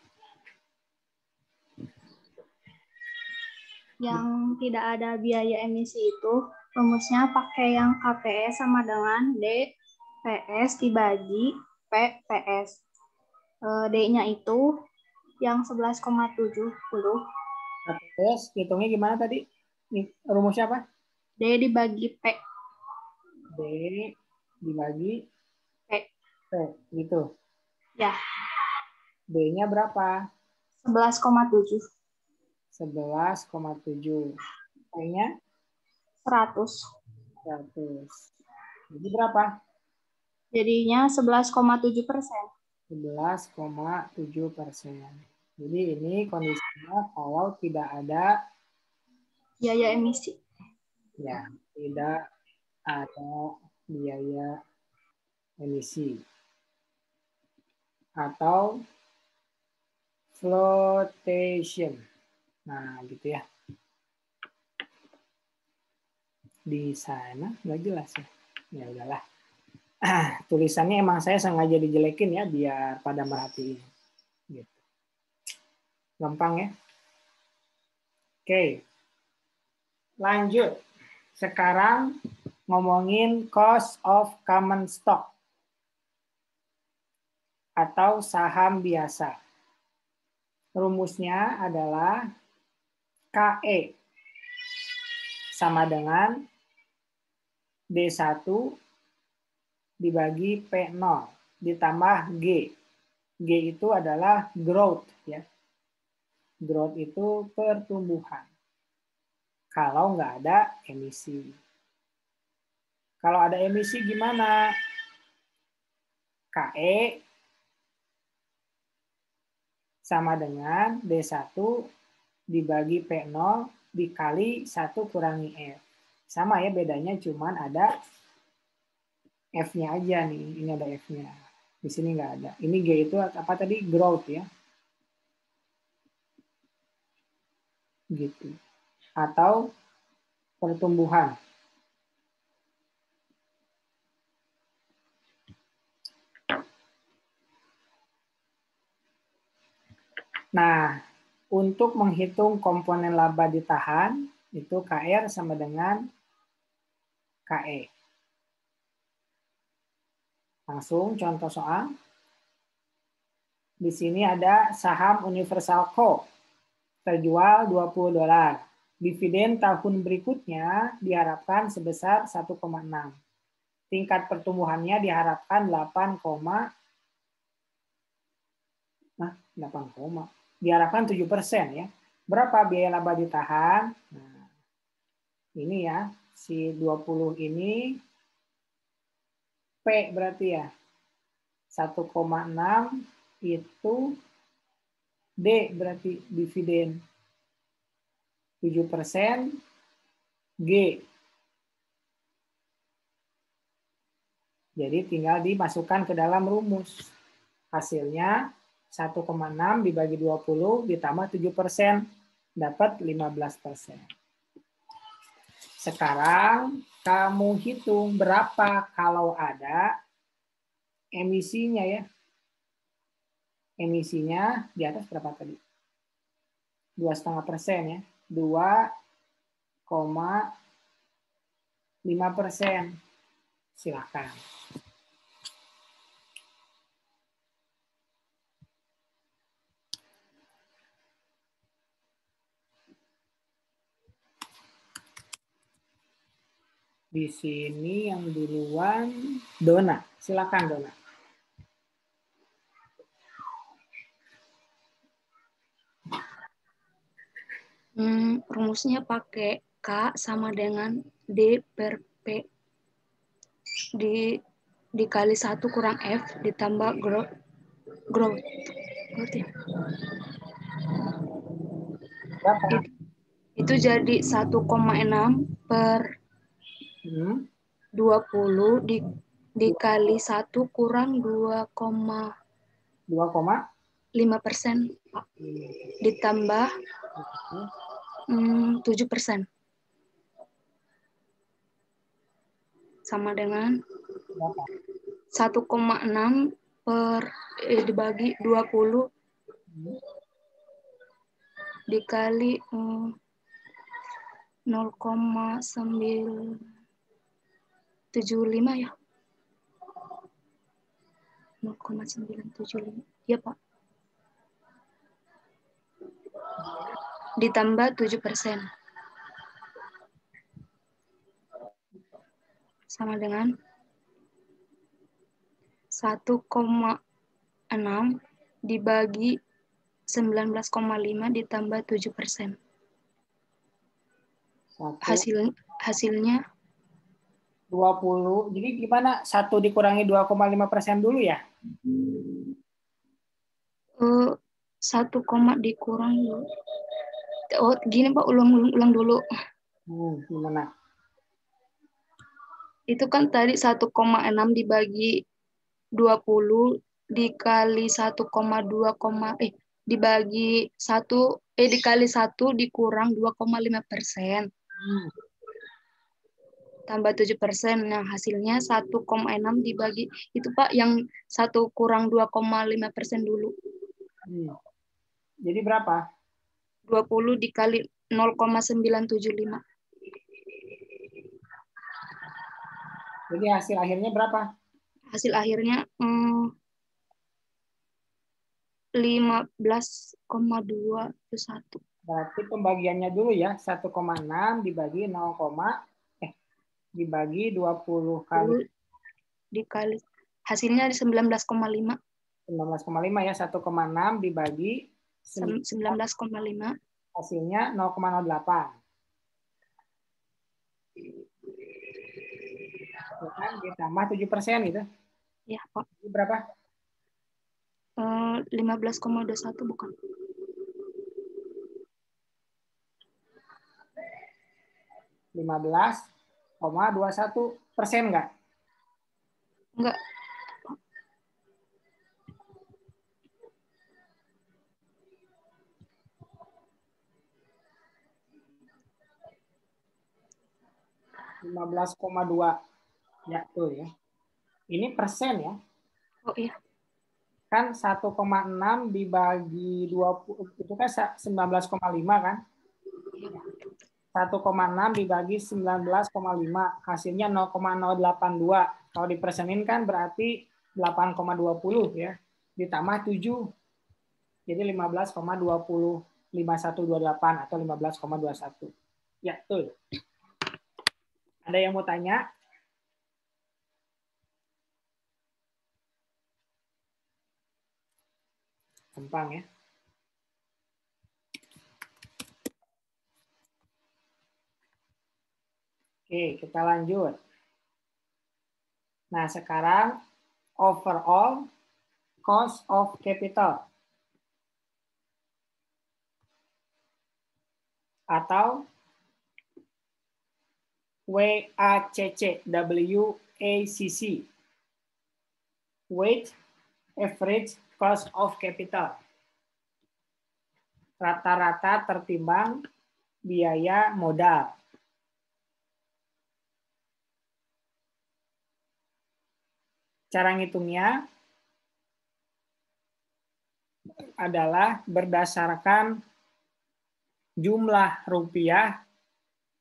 Yang tidak ada biaya emisi itu rumusnya pakai yang KPS sama dengan D PS dibagi P PS. D-nya itu yang 11,70. KPS hitungnya gimana tadi? Rumusnya apa? D dibagi P. D dibagi P. P, gitu. Ya. D-nya berapa? 11,7. 11,7. P-nya? 100. 100. Jadi berapa? Jadinya 11,7%. 11,7%. Jadi ini kondisinya kalau tidak ada biaya emisi. Ya, tidak ada biaya emisi. Atau flotation. Nah, gitu ya. Di sana nggak jelas ya. Ya udahlah. Tulisannya emang saya sengaja dijelekin ya biar pada merhatiin. Gitu. Gampang ya. Oke. Lanjut. Sekarang ngomongin cost of common stock atau saham biasa. Rumusnya adalah KE sama dengan D1 dibagi P0 ditambah G. G itu adalah growth ya. Growth itu pertumbuhan. Kalau nggak ada emisi. Kalau ada emisi gimana? KE sama dengan D1 dibagi P0 dikali 1 kurangi F. Sama ya, bedanya cuman ada F-nya aja nih. Ini ada F-nya. Di sini nggak ada. Ini G itu apa tadi? Growth ya. Gitu. Atau pertumbuhan. Nah, untuk menghitung komponen laba ditahan, itu KR sama dengan KE. Langsung contoh soal. Di sini ada saham Universal Co. Terjual $20. Dividen tahun berikutnya diharapkan sebesar 1,6. Tingkat pertumbuhannya diharapkan 8, diharapkan 7% ya. Berapa biaya laba ditahan? Nah, ini ya, si 20 ini P berarti ya. 1,6 itu D berarti dividen. 7% G. Jadi tinggal dimasukkan ke dalam rumus. Hasilnya 1,6 dibagi 20 ditambah 7%. Dapat 15%. Sekarang kamu hitung berapa kalau ada emisinya ya. Emisinya di atas berapa tadi? 2,5% ya. 2,5%. Silakan. Di sini yang duluan Dona. Silakan Dona. Rumusnya pakai K sama dengan D per P dikali 1 kurang F ditambah growth. Berapa? Itu jadi 1,6 per 20 dikali 1 kurang 2,5%, Pak. Ditambah 7%. Sama dengan 1,6 dibagi 20 dikali 0,975 ya. 0,975. Ya, Pak. Ditambah 7%. Sama dengan 1,6 dibagi 19,5 ditambah 7%. Hasilnya 20. Jadi gimana? 1 dikurangi 2,5% dulu ya? 1, dikurangi. Oh, gini Pak, ulang dulu. Gimana? Itu kan tadi 1,6 dibagi 20 dikali 1,2, dibagi 1 dikali 1 dikurang 2,5%. Tambah 7%. Nah, hasilnya 1,6 dibagi itu Pak yang 1 kurang 2,5% dulu. Jadi berapa? 20 dikali 0,975. Jadi hasil akhirnya berapa? Hasil akhirnya 15,21. Berarti pembagiannya dulu ya, 1,6 dibagi dibagi 20 kali. Dikali hasilnya 19,5. 19,5 ya, 1,6 dibagi 19,5. Hasilnya 0,08. Kan ditambah 7% gitu. Ya, Pak. Jadi berapa? 15,21 bukan? 15,21% enggak? Enggak. (15,2) ya tuh ya. Ini persen ya. Oh iya. Kan 1,6 dibagi 20 itu kan 19,5 kan? 1,6 dibagi 19,5 hasilnya 0,082. Kalau dipersenin kan berarti 8,20 ya. Ditambah 7. Jadi 15,205128 atau 15,21. Ya, betul. Ada yang mau tanya? Gampang ya. Oke, kita lanjut. Nah, sekarang overall cost of capital atau WACC, WACC, weighted average cost of capital. Rata-rata tertimbang biaya modal. Cara ngitungnya adalah berdasarkan jumlah rupiah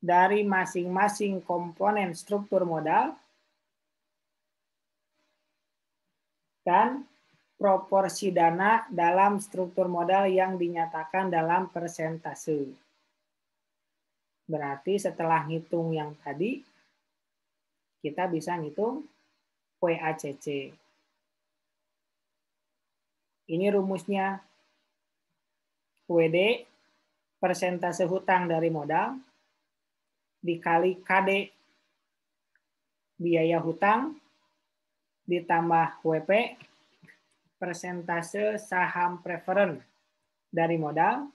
dari masing-masing komponen struktur modal dan proporsi dana dalam struktur modal yang dinyatakan dalam persentase. Berarti setelah ngitung yang tadi, kita bisa ngitung WACC. Ini rumusnya. WD, persentase hutang dari modal, dikali KD, biaya hutang, ditambah WP, persentase saham preferen dari modal,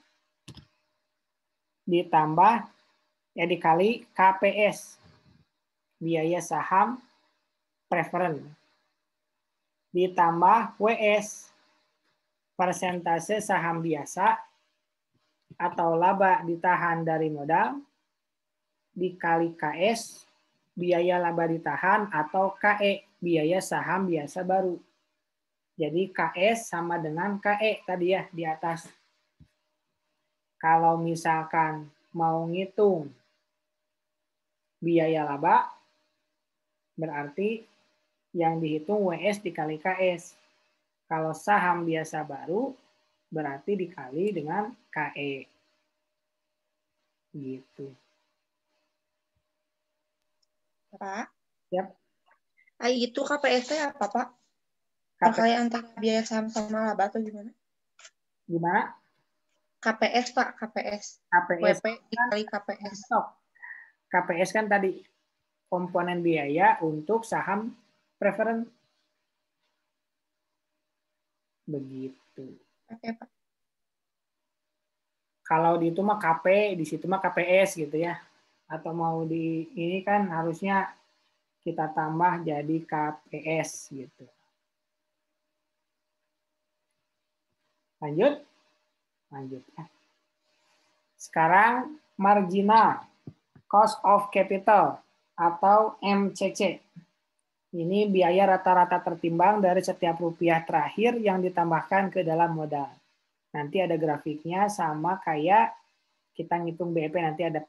ditambah dikali KPS, biaya saham preferen, ditambah WS, persentase saham biasa atau laba ditahan dari modal, dikali KS, biaya laba ditahan, atau KE, biaya saham biasa baru. Jadi KS sama dengan KE tadi ya di atas. Kalau misalkan mau ngitung biaya laba, berarti yang dihitung WS dikali KS. Kalau saham biasa baru, berarti dikali dengan KE. Gitu. Pak. Yap. Itu KPS apa, Pak? Perkalian antara biaya saham sama laba atau gimana? Gimana? KPS, Pak, KPS. KPS WP dikali KPS. KPS kan tadi komponen biaya untuk saham preferen. Begitu. Oke, Pak. Kalau di itu mah KP, di situ mah KPS gitu ya. Atau mau di ini kan harusnya kita tambah jadi KPS gitu. Lanjut. Lanjut ya. Sekarang marginal cost of capital atau MCC. Ini biaya rata-rata tertimbang dari setiap rupiah terakhir yang ditambahkan ke dalam modal. Nanti ada grafiknya sama kayak kita ngitung BEP, nanti ada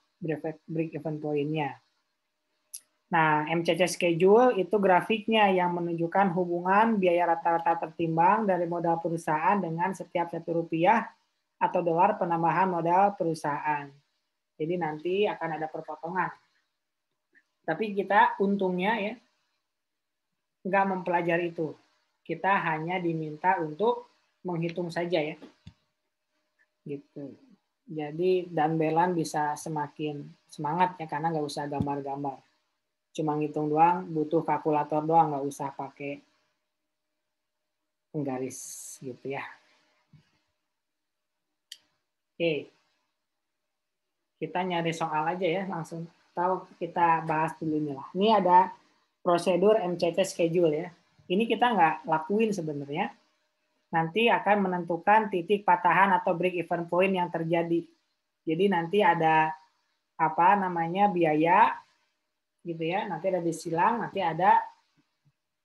break even point-nya. Nah, MCC schedule itu grafiknya yang menunjukkan hubungan biaya rata-rata tertimbang dari modal perusahaan dengan setiap Rp1 atau dolar penambahan modal perusahaan. Jadi nanti akan ada perpotongan. Tapi kita untungnya ya nggak mempelajari itu. Kita hanya diminta untuk menghitung saja ya. Gitu. Jadi dan Belan bisa semakin semangat ya karena nggak usah gambar-gambar. Cuma ngitung doang, butuh kalkulator doang, nggak usah pakai penggaris gitu ya. Oke. Kita nyari soal aja ya langsung. Tahu kita bahas dulu nih lah. Ini ada prosedur MCC schedule ya. Ini kita nggak lakuin sebenarnya. Nanti akan menentukan titik patahan atau break even point yang terjadi. Jadi nanti ada apa namanya biaya gitu ya. Nanti ada disilang, nanti ada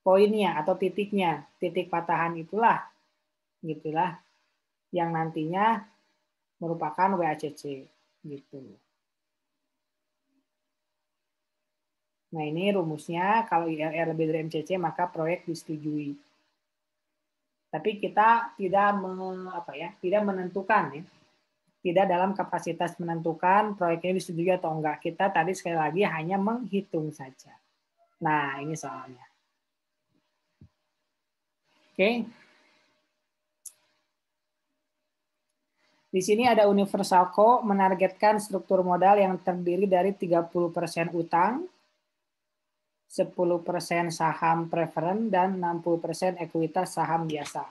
poinnya atau titiknya. Titik patahan itulah gitulah yang nantinya merupakan WACC gitu. Nah, ini rumusnya kalau IRR lebih dari MCC maka proyek disetujui. Tapi kita tidak menentukan ya. Tidak dalam kapasitas menentukan proyeknya disetujui atau enggak. Kita tadi sekali lagi hanya menghitung saja. Nah, ini soalnya. Oke. Di sini ada Universal Co. menargetkan struktur modal yang terdiri dari 30% utang, 10% saham preferen, dan 60% ekuitas saham biasa.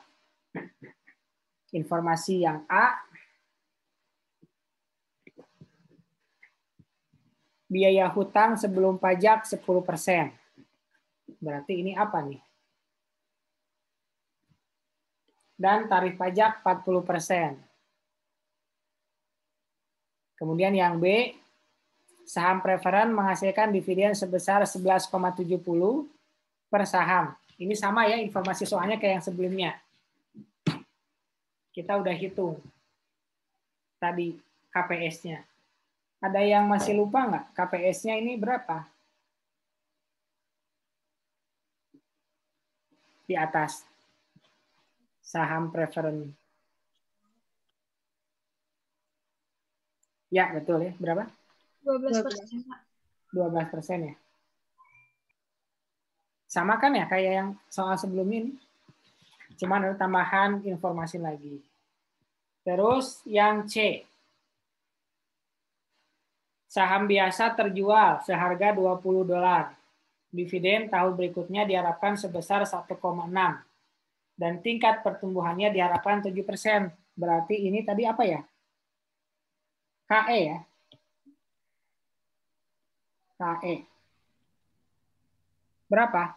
Informasi yang A, biaya hutang sebelum pajak 10%. Berarti ini apa nih? Dan tarif pajak 40%. Kemudian yang B, saham preferen menghasilkan dividen sebesar 11,70 per saham. Ini sama ya informasi soalnya kayak yang sebelumnya. Kita udah hitung tadi KPS-nya. Ada yang masih lupa nggak? KPS-nya ini berapa? Di atas. Saham preferen. Ya, betul ya. Berapa? 12%. 12% ya. Sama kan ya kayak yang soal sebelumnya ini. Cuman ada tambahan informasi lagi. Terus yang C. Saham biasa terjual seharga $20. Dividen tahun berikutnya diharapkan sebesar 1,6. Dan tingkat pertumbuhannya diharapkan 7%. Berarti ini tadi apa ya? KE ya? KE. Berapa?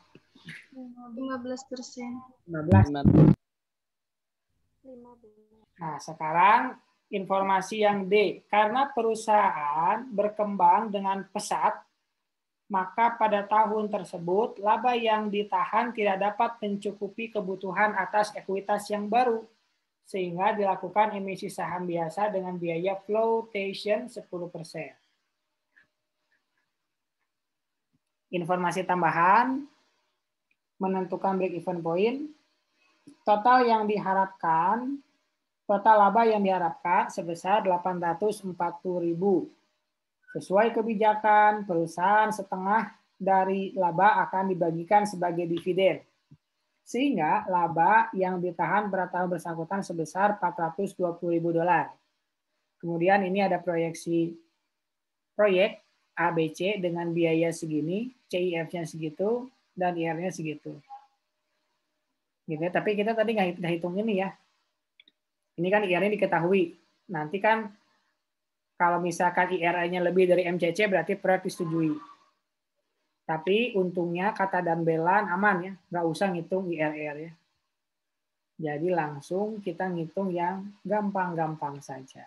15%. 15. Nah, sekarang informasi yang D. Karena perusahaan berkembang dengan pesat, maka pada tahun tersebut laba yang ditahan tidak dapat mencukupi kebutuhan atas ekuitas yang baru, sehingga dilakukan emisi saham biasa dengan biaya flotation 10%. Informasi tambahan, menentukan break-even point, total laba yang diharapkan sebesar 840.000. Sesuai kebijakan, perusahaan setengah dari laba akan dibagikan sebagai dividen. Sehingga laba yang ditahan pada tahun bersangkutan sebesar $420.000. Kemudian ini ada proyeksi proyek ABC dengan biaya segini, CIF-nya segitu, dan IR-nya segitu. Gitu ya. Tapi kita tadi nggak hitung ini ya. Ini kan IR-nya diketahui. Nanti kan kalau misalkan IR-nya lebih dari MCC berarti proyek disetujui. Tapi untungnya kata dan belan aman ya, nggak usah ngitung IRR ya. Jadi langsung kita ngitung yang gampang-gampang saja.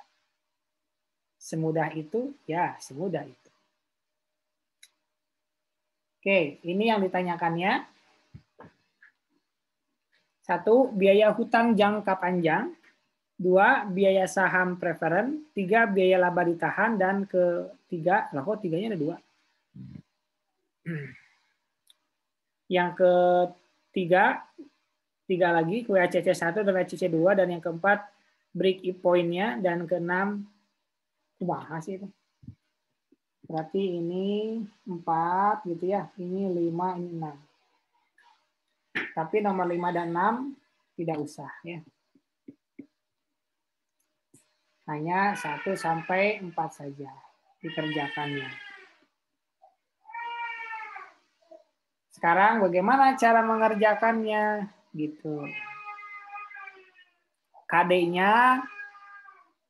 Semudah itu? Ya, semudah itu. Oke, ini yang ditanyakannya. 1, biaya hutang jangka panjang. 2, biaya saham preferen. 3, biaya laba ditahan. Dan ketiga, lah kok tiganya ada 2? Yang ketiga, 3 lagi, WACC 1 dan WACC 2. Dan yang keempat, break point-nya. Dan keenam, kumaha sih itu? Berarti ini 4 gitu ya. Ini 5, ini 6. Tapi nomor 5 dan 6 tidak usah ya. Hanya 1 sampai 4 saja dikerjakannya. Sekarang bagaimana cara mengerjakannya? Gitu. KD-nya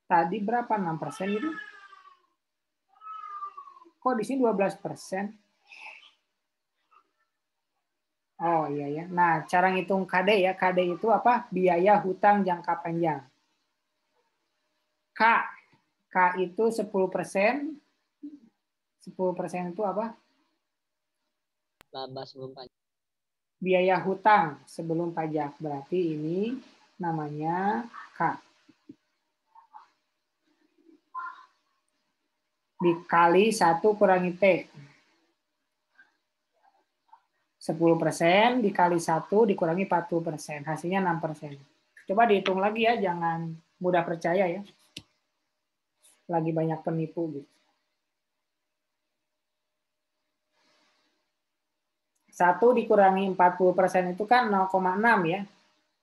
tadi berapa? 6% gitu? Kok di sini 12%? Oh iya ya. Nah, cara ngitung KD ya. KD itu apa? Biaya hutang jangka panjang. K itu 10%. 10% itu apa? Laba sebelum pajak. Biaya hutang sebelum pajak. Berarti ini namanya K. Dikali 1 kurangi T. 10% dikali 1 dikurangi 40%. Hasilnya 6%. Coba dihitung lagi ya, jangan mudah percaya ya. Lagi banyak penipu gitu. 1 dikurangi 40% itu kan 0,6 ya.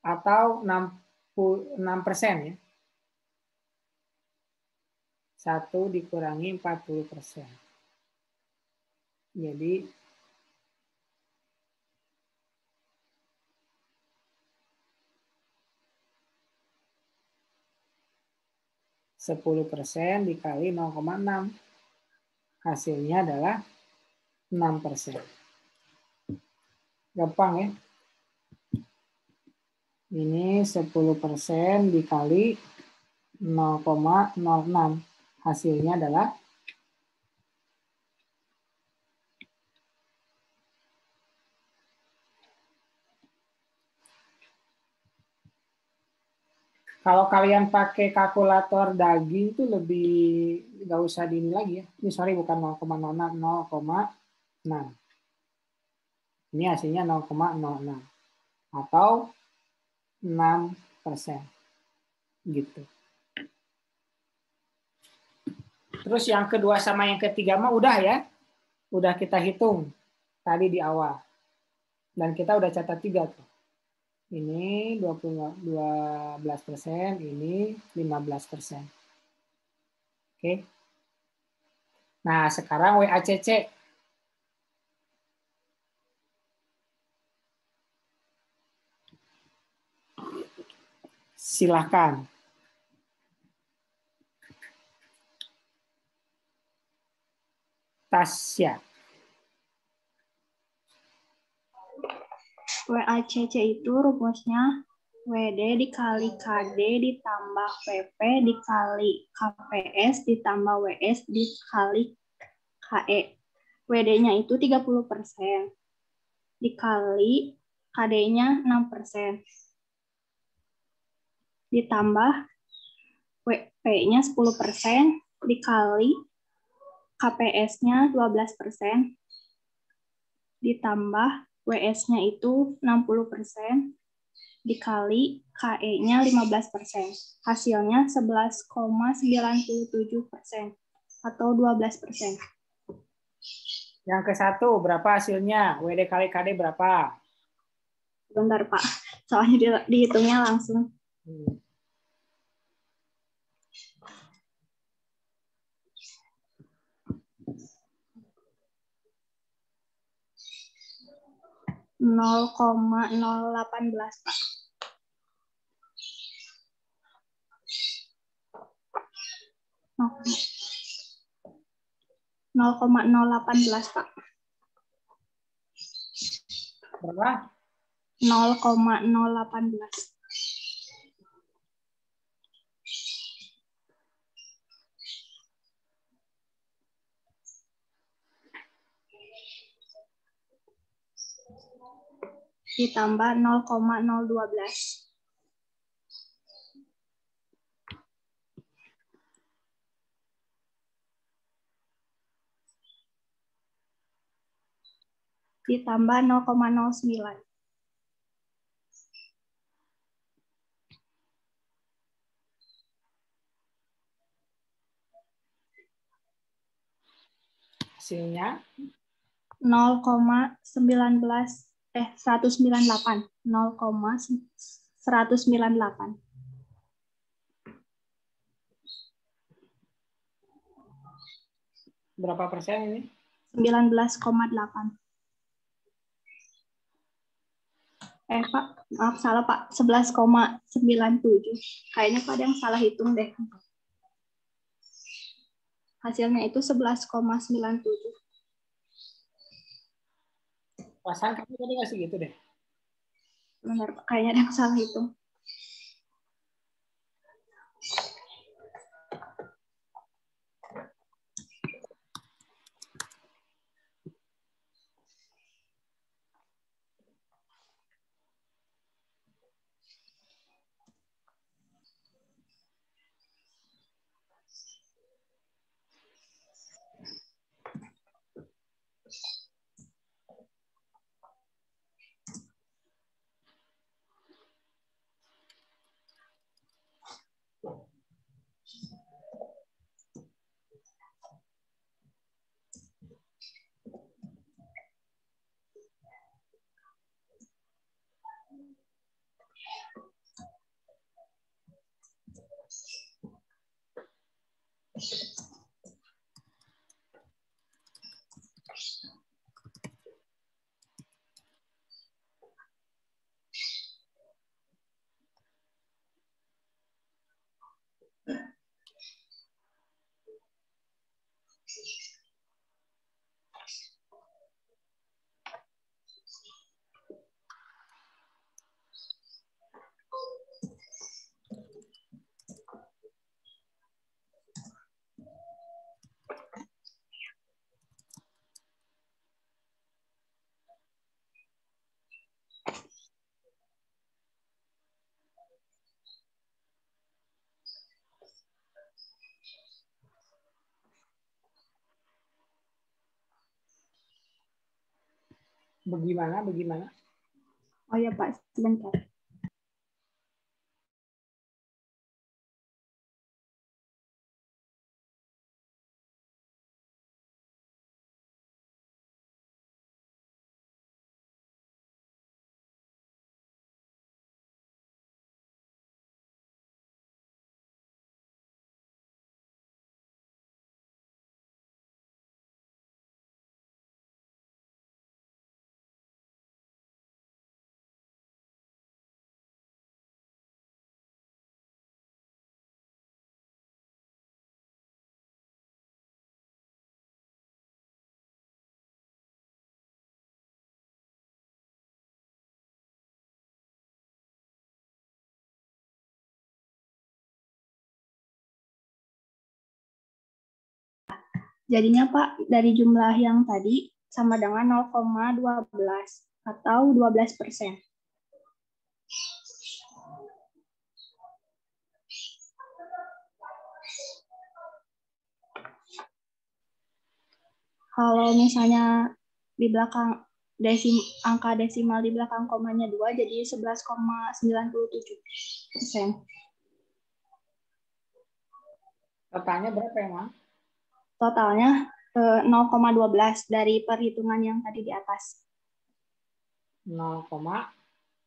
Atau 6% ya. 1 dikurangi 40%. Jadi 10% dikali 0,6. Hasilnya adalah 6%. Gampang ya. Ini 10% dikali 0,06. Hasilnya adalah kalau kalian pakai kalkulator daging itu lebih nggak usah di ini lagi ya. Ini sorry bukan 0,06, 0,6. Ini hasilnya 0,06 atau 6%. Gitu. Terus yang kedua sama yang ketiga mah udah ya. Udah kita hitung tadi di awal. Dan kita udah catat 3 tuh. Ini 12%, ini 15%. Oke. Nah, sekarang WACC. Silakan. Tasya. WACC itu rumusnya WD dikali KD ditambah PP dikali KPS ditambah WS dikali KE. WD-nya itu 30%. Dikali KD-nya 6%. Ditambah WP-nya 10%. Dikali KPS-nya 12%. Ditambah WS-nya itu 60%. Dikali KE-nya 15%. Hasilnya 11,97% atau 12%. Yang ke satu berapa hasilnya? WD kali KD berapa? Bentar Pak, soalnya dihitungnya langsung. Hmm. Nol koma 018 Pak. 0,018 Pak. Berapa? 0,018. Ditambah 0,012. Ditambah 0,09. Hasilnya 198. 0,198. berapa persen ini? 19,8. Pak, maaf salah Pak, 11,97. Kayaknya Pak ada yang salah hitung deh. Hasilnya itu 11,97. Perasaan kamu tadi ngasih gitu deh. Benar Pak, kayaknya ada yang salah hitung. Bagaimana? Oh ya Pak, sebentar. Jadinya Pak, dari jumlah yang tadi sama dengan 0,12 atau 12%. Kalau misalnya di belakang angka desimal di belakang komanya 2 jadi 11,97%. Totalnya berapa emang? Totalnya 0,12 dari perhitungan yang tadi di atas. 0,12.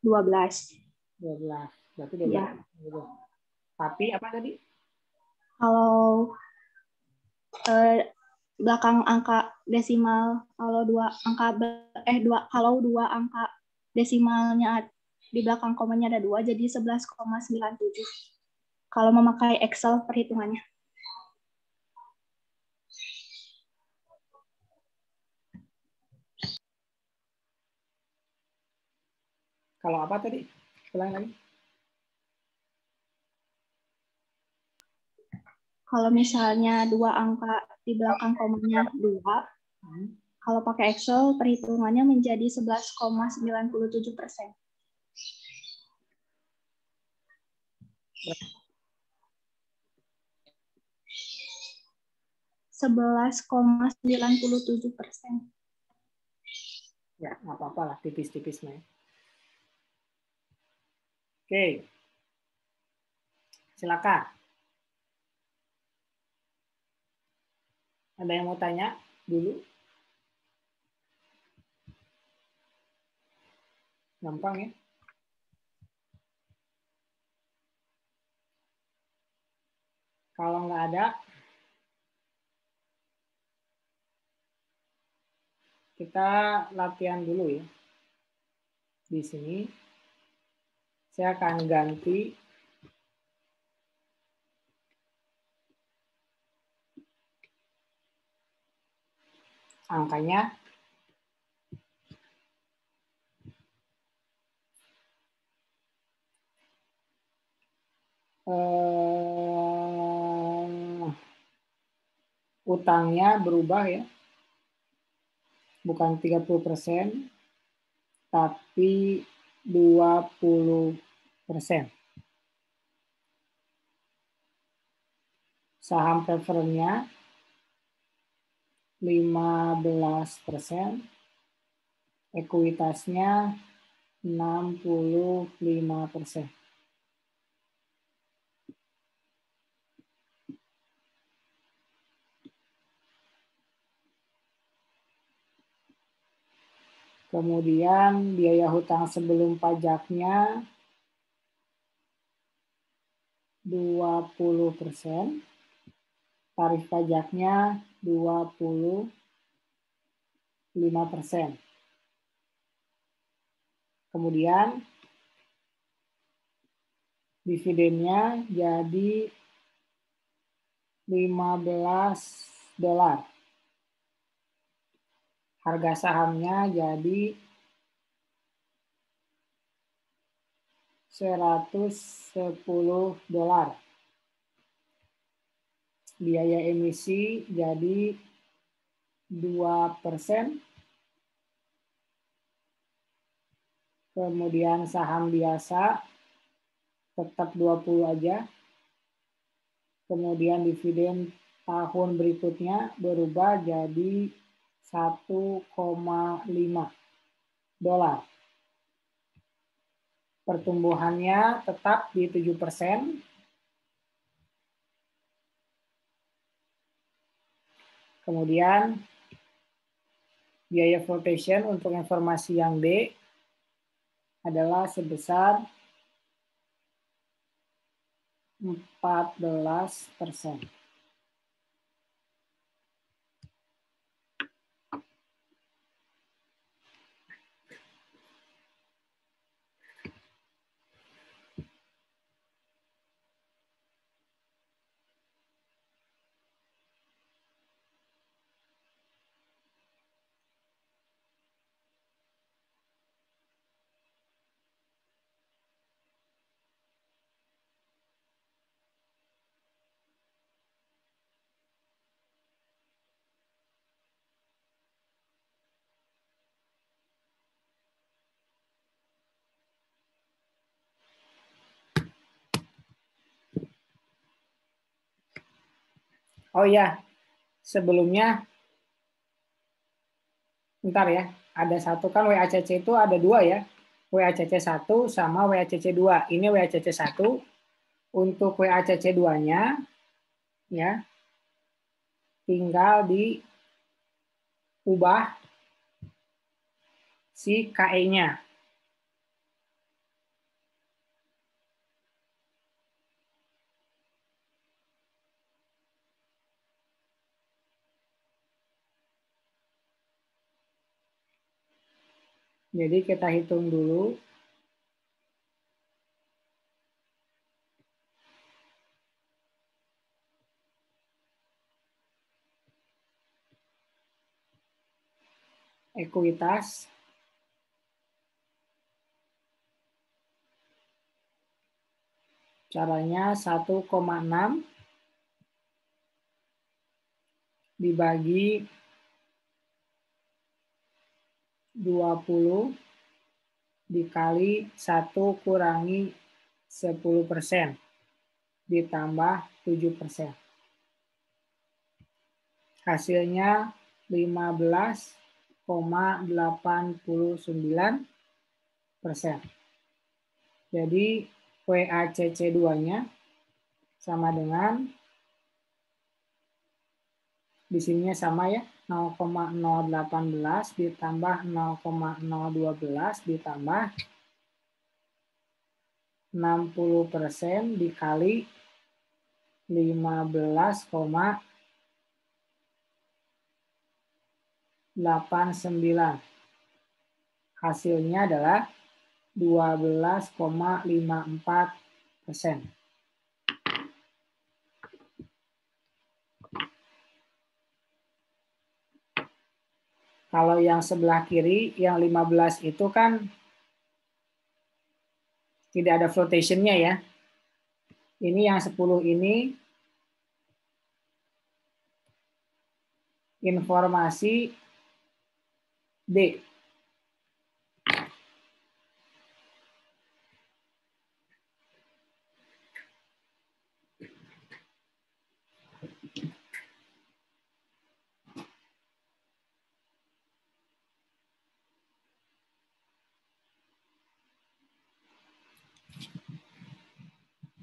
12. Berarti 12. Ya. Gitu. Tapi apa tadi? Kalau belakang angka desimal, kalau dua angka desimalnya di belakang komanya ada 2 jadi 11,97. Kalau memakai Excel perhitungannya. Kalau apa tadi? Ulang lagi. Kalau misalnya dua angka di belakang komanya 2, kalau pakai Excel perhitungannya menjadi 11,97%. 11,97%. Ya, nggak apa-apa lah, tipis-tipis nih. Oke. Silakan. Ada yang mau tanya dulu? Gampang ya. Kalau nggak ada, kita latihan dulu ya. Di sini saya akan ganti angkanya utangnya berubah ya. Bukan 30%, tapi 20%. Saham preferennya 15%, ekuitasnya 65%. Kemudian biaya hutang sebelum pajaknya 20%, tarif pajaknya 25%. Kemudian dividennya jadi $15. Harga sahamnya jadi $110. Biaya emisi jadi 2%. Kemudian saham biasa tetap 20 aja. Kemudian dividen tahun berikutnya berubah jadi $1,5. Pertumbuhannya tetap di 7%. Kemudian biaya flotation untuk informasi yang D adalah sebesar 14%. Oh ya, sebelumnya, bentar ya, ada satu kan WACC itu ada dua ya, WACC 1 sama WACC 2. Ini WACC 1, untuk WACC 2-nya ya tinggal diubah si KE-nya. Jadi kita hitung dulu. Ekuitas. Caranya 1,6 dibagi 20 dikali 1 kurangi 10% ditambah 7%. Hasilnya 15,89%. Jadi WACC 2-nya sama dengan, di sininya sama ya, 0,018 ditambah 0,012 ditambah 60% dikali 15,89. Hasilnya adalah 12,54%. Kalau yang sebelah kiri, yang 15 itu kan tidak ada flotation-nya ya. Ini yang 10 ini informasi D.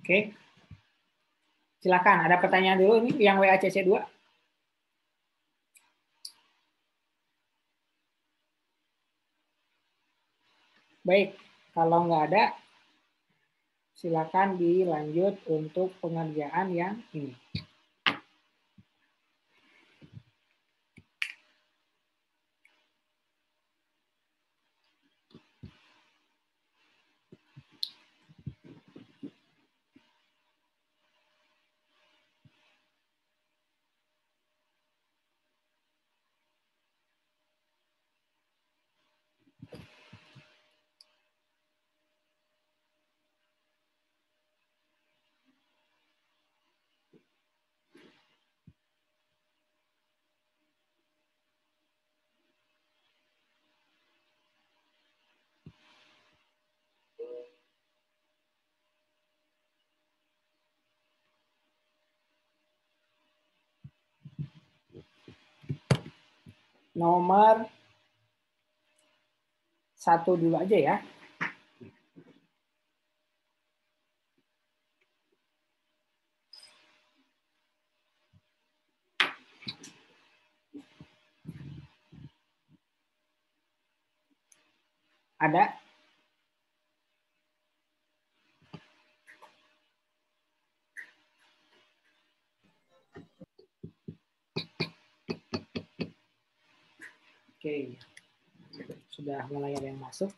Oke. Silakan, ada pertanyaan dulu ini yang WACC 2. Baik, kalau nggak ada, silakan dilanjut untuk pengerjaan yang ini. Nomor 1 dulu aja ya. Ada? Oke. Sudah mulai ada yang masuk.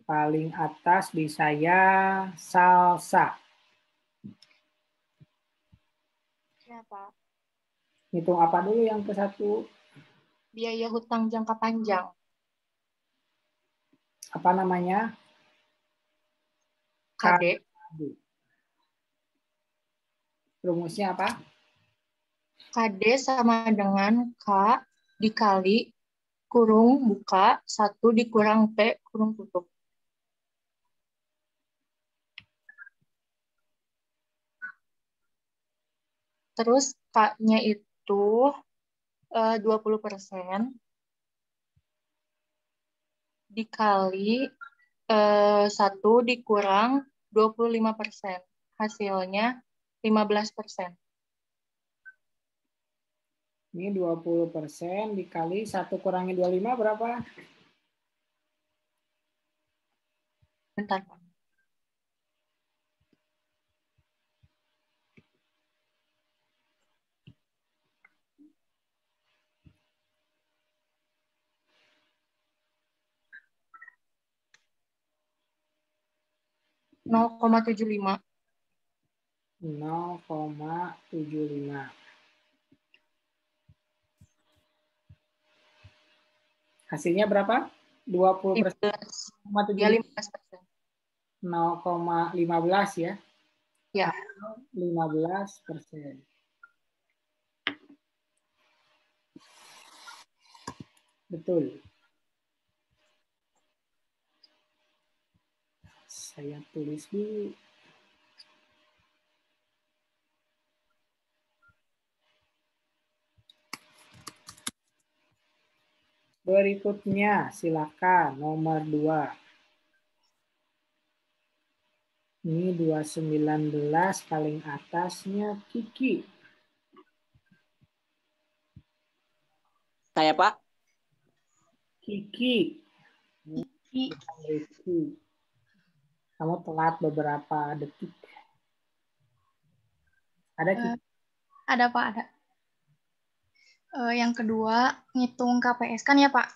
Paling atas di saya salsa. Ya, Pak. Hitung apa dulu yang ke satu? Biaya hutang jangka panjang. Apa namanya? KD. Rumusnya apa? KD sama dengan K dikali kurung buka 1 dikurang P kurung tutup. Terus K-nya itu 20% dikali 1 dikurang 25%. Hasilnya 15%. Ini 20% dikali 1 kurangi 25 berapa? Bentar, Pak. Nol koma 75. 0,75. Hasilnya berapa? 20%. 15. Ya, 15%. 0,15 ya? Ya. 15%. Betul. Saya tulis dulu. Berikutnya, silakan nomor 2. Ini 219 paling atasnya Kiki. Saya, Pak. Kiki. Kiki. Kamu telat beberapa detik. Ada Kiki? Ada Pak, ada. Yang kedua, ngitung KPS kan ya Pak?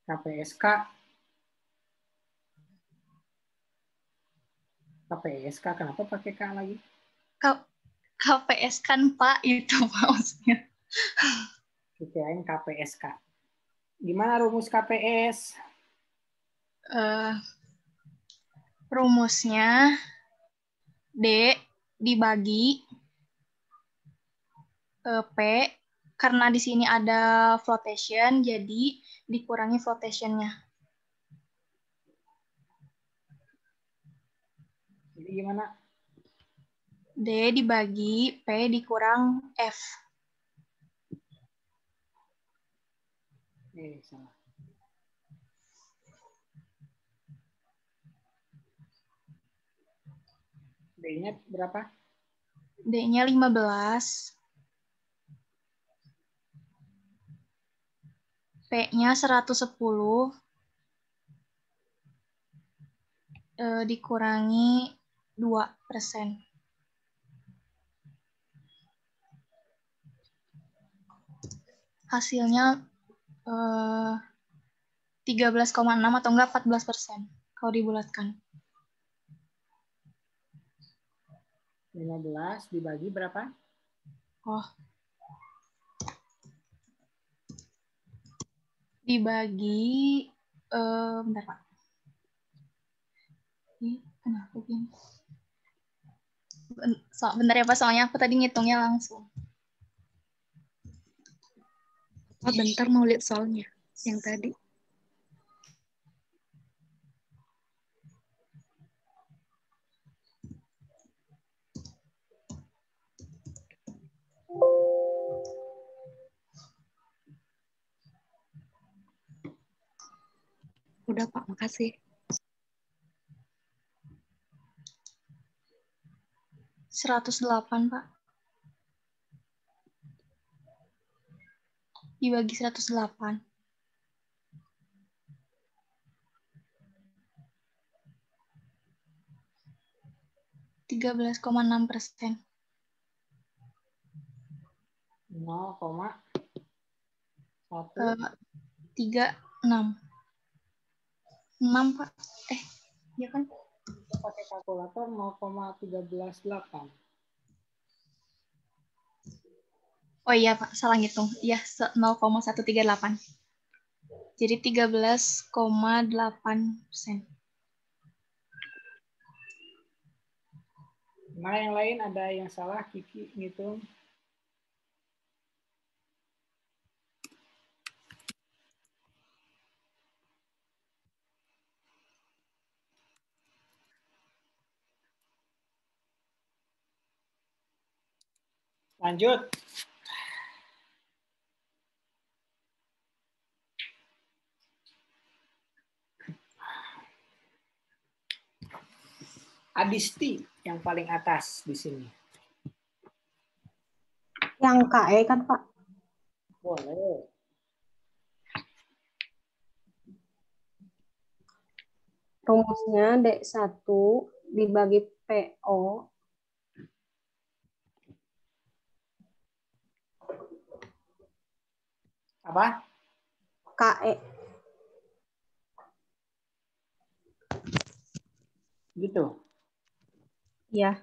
KPSK. KPSK, kenapa pakai K lagi? KPS kan Pak, itu Pak maksudnya. Kirain KPSK. Gimana rumus KPS? Rumusnya D dibagi P, karena di sini ada flotation, jadi dikurangi flotation-nya. Jadi gimana? D dibagi P dikurang F. Salah. D-nya berapa? D-nya 15. P-nya 110. Dikurangi 2%. Hasilnya 13,6 atau enggak 14% kalau dibulatkan. 15 dibagi berapa? Dibagi bentar Pak. Kenapa gini? Bentar ya Pak, soalnya aku tadi ngitungnya langsung. Oh, bentar mau lihat soalnya yang tadi. Udah Pak, makasih. 108 Pak. Dibagi 108. 13,6%. 36. 6 Pak. Iya kan? Pakai kalkulator 0,138. Oh iya Pak, salah ngitung. Iya, 0,138. Jadi 13,8%. Nah, yang lain ada yang salah, Kiki ngitung. Lanjut. Adisti yang paling atas di sini. Yang KE kan, Pak? Boleh. Rumusnya D1 dibagi PO Apa? KE. Gitu. Ya.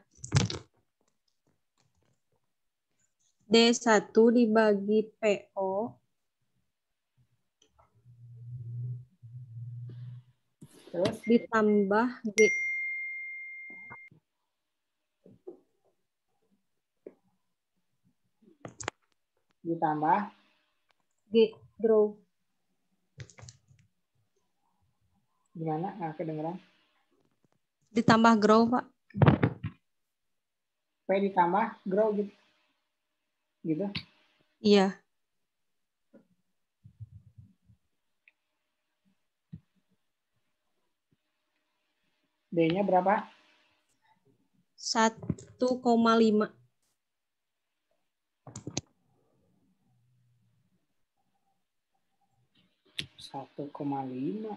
D1 dibagi PO Terus ditambah G. Ditambah G grow. gimana? Nggak kedengeran. Ditambah grow, Pak. P ditambah grow gitu. Gitu. Iya. D-nya berapa? 1,5. 1,5.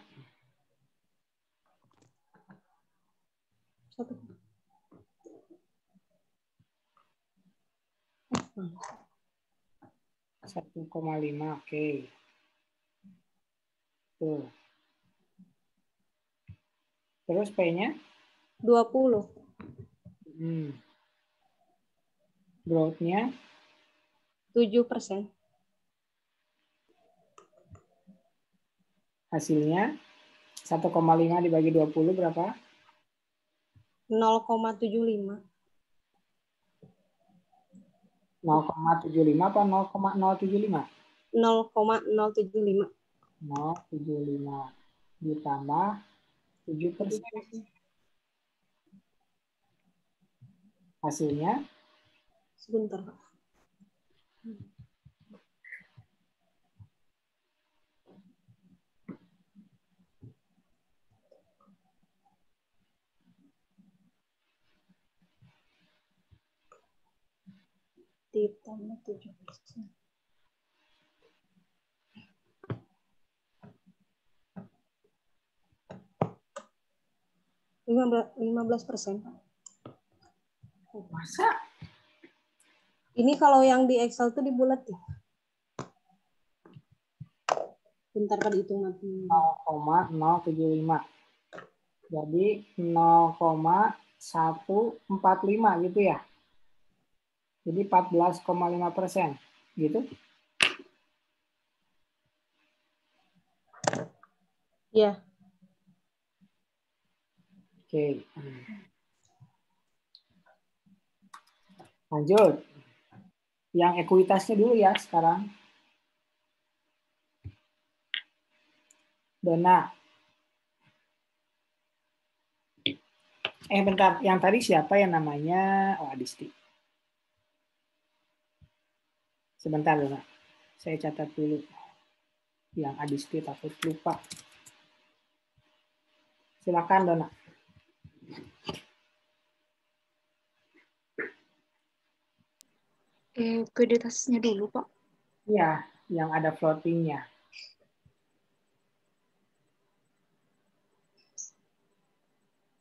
1,5. Oke. Tuh. Terus P-nya? 20. Growth-nya 7%. hasilnya 1,5 dibagi 20 berapa? 0,75. 0,75 apa 0,075? 0,075. 0,75 ditambah 7%. Hasilnya Sebentar, Pak. Ditambah 7%. 15%. masa? Ini kalau yang di Excel tuh dibulatin. Bentar Pak dihitung nanti. 0,075. Jadi 0,145 gitu ya. Jadi 14,5%. Gitu? Ya. Oke. Lanjut. Yang ekuitasnya dulu ya sekarang. Dona. Bentar. Yang tadi siapa yang namanya? Oh, Adisti. Sebentar, Dona. Saya catat dulu. Yang Adisti takut lupa. Silakan, Dona. Kuantitasnya dulu, Pak. Iya, yang ada floating-nya.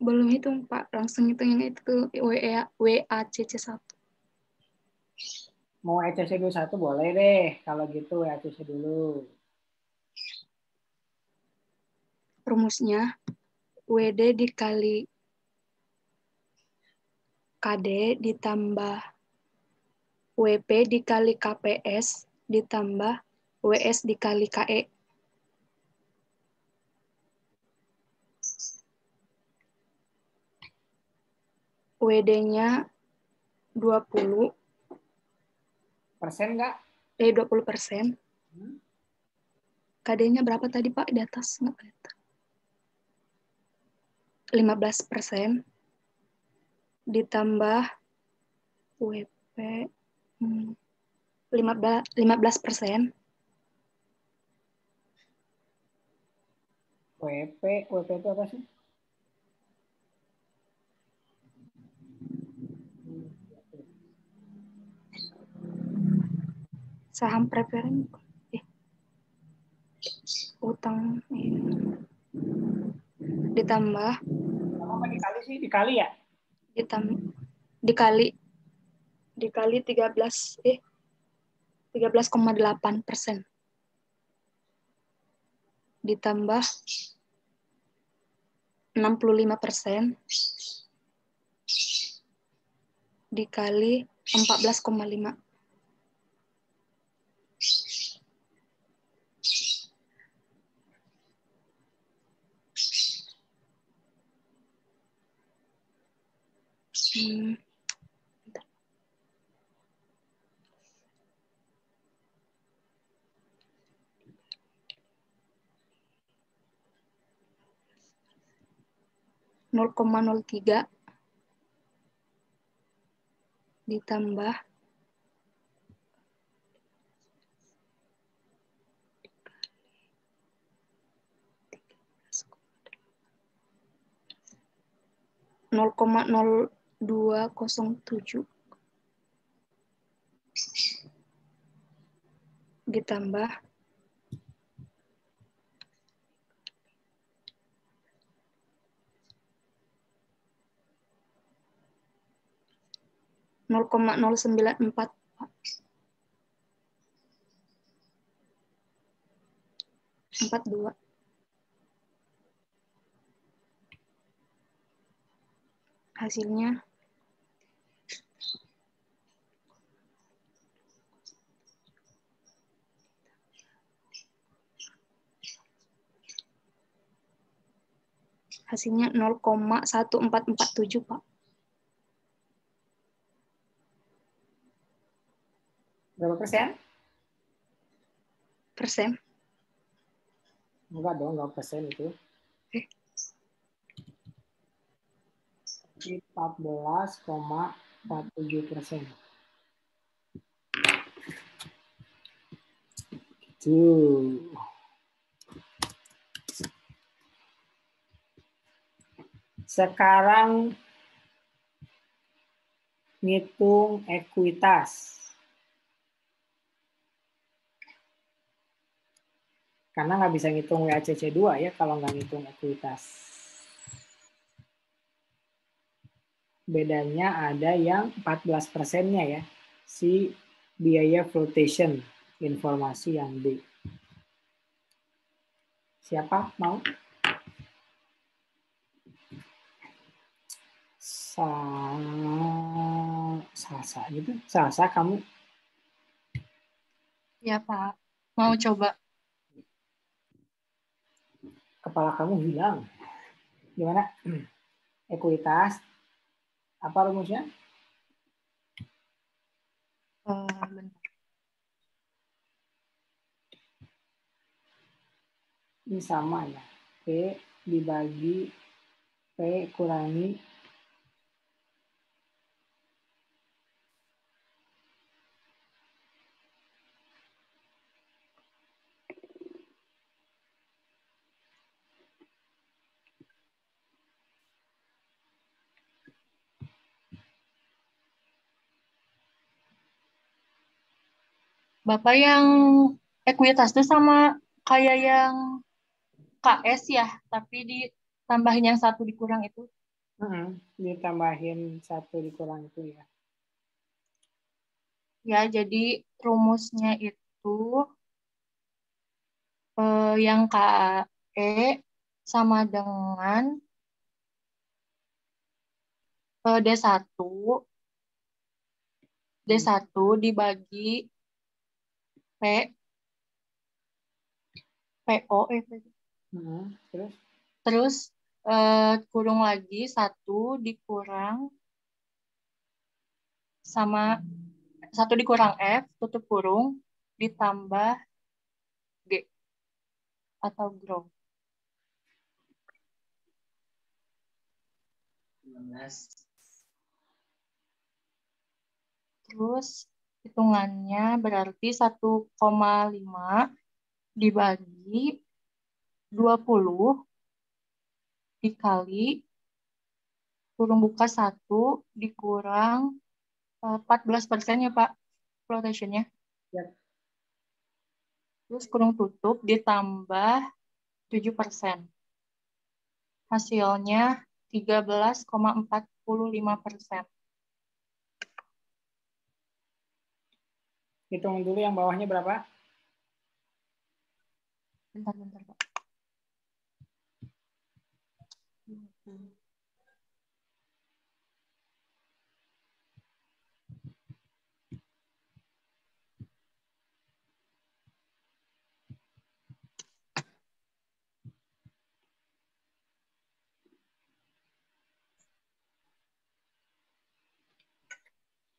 Belum hitung, Pak. Langsung hitung yang itu WACC1. Mau ECC 21 boleh deh. Kalau gitu ECC dulu. Rumusnya WD dikali KD ditambah WP dikali KPS ditambah WS dikali KE. WD-nya 20. Persen nggak? 20%. KD-nya berapa tadi, Pak? Di atas nggak kelihatan. 15% ditambah WP 15%. WP itu apa sih? Saham preferen. Utang. Ditambah. Apa dikali sih? Dikali ya? Dikali 13,8%. Ditambah 65% dikali 14,5. Bentar. 0,03 ditambah 0,0207 ditambah 0,094. Empat dua. Hasilnya hasilnya 0,1447, Pak. Berapa persen? Persen. Enggak dong, enggak persen itu. 14,47%. Tuh. Sekarang ngitung ekuitas. Karena nggak bisa ngitung WACC2 ya kalau nggak ngitung ekuitas. Bedanya ada yang 14%-nya ya. Si biaya flotation informasi yang D. Siapa mau? Sasa gitu. Sasa kamu? Ya, Pak. Mau coba. Kepala kamu hilang. Gimana? Ekuitas. Apa rumusnya? Bentar. Ini sama ya. P dibagi P kurangi Bapak yang ekuitas itu sama kayak yang KS ya, tapi ditambahin yang satu dikurang itu. ditambahin 1 dikurang itu ya. Ya, jadi rumusnya itu yang KE sama dengan D1 dibagi P PO terus kurung lagi 1 dikurang sama 1 dikurang F tutup kurung ditambah G atau grow. 19. Terus Hitungannya berarti 1,5 dibagi 20 dikali kurung buka 1 dikurang 14% ya Pak flotationnya. Ya. Terus kurung tutup ditambah 7%. Hasilnya 13,45%. Hitung dulu yang bawahnya berapa? Bentar, Pak.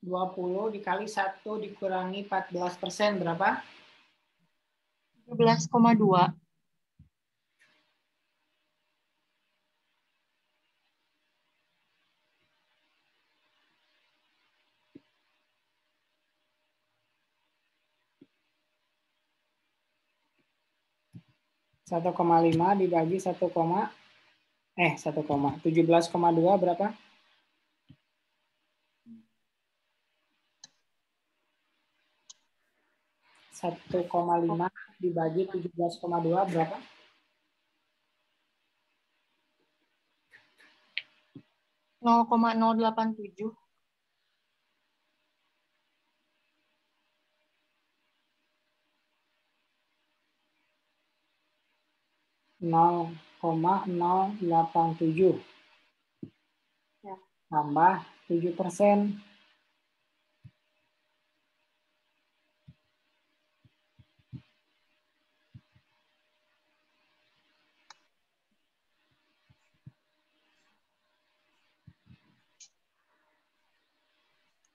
Dua 20 dikali 1 dikurangi 14% berapa? 17,2. Satu koma lima dibagi 17,2 berapa? 1,5 dibagi 17,2 berapa? 0,087. Nol 0,087 Ya. tambah 7%.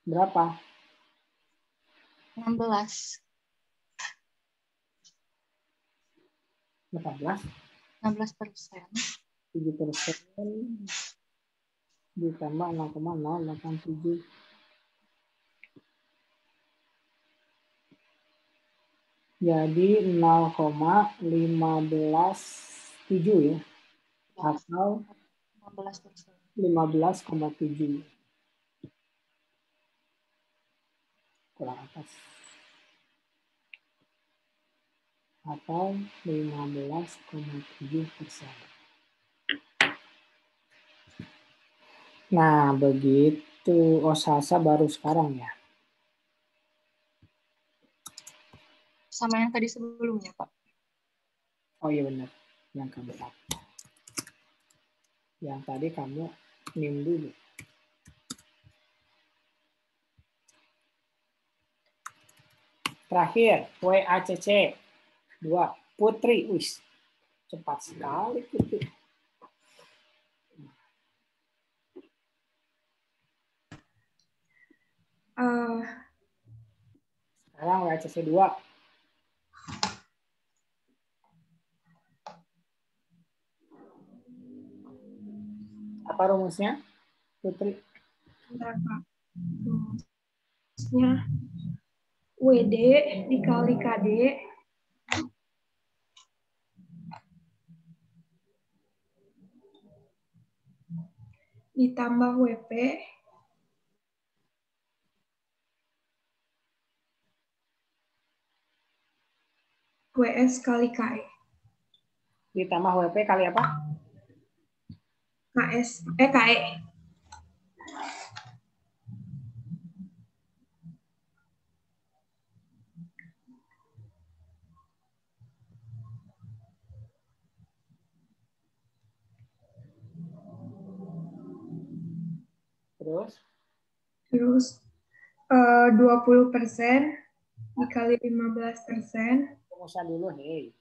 Berapa? 16. 18. 16%. 7% ditambah 0,087. Jadi 0,157 ya. Atau 16%. 15,7. Kurang atas. Atau 15,7%. Nah, begitu. Osasa baru sekarang ya. Sama yang tadi sebelumnya, Pak. Oh iya benar. Yang keempat. Yang tadi kamu NIM dulu. Terakhir, WACC 2. Putri. Wis, cepat sekali Putri. Sekarang WACC 2. Apa rumusnya, Putri? Bentar, Pak. Rumusnya WD dikali KD ditambah WP WS kali KE. Ditambah WP kali apa? KE. Terus 20% dikali 15%. Rumusnya dulu, hei.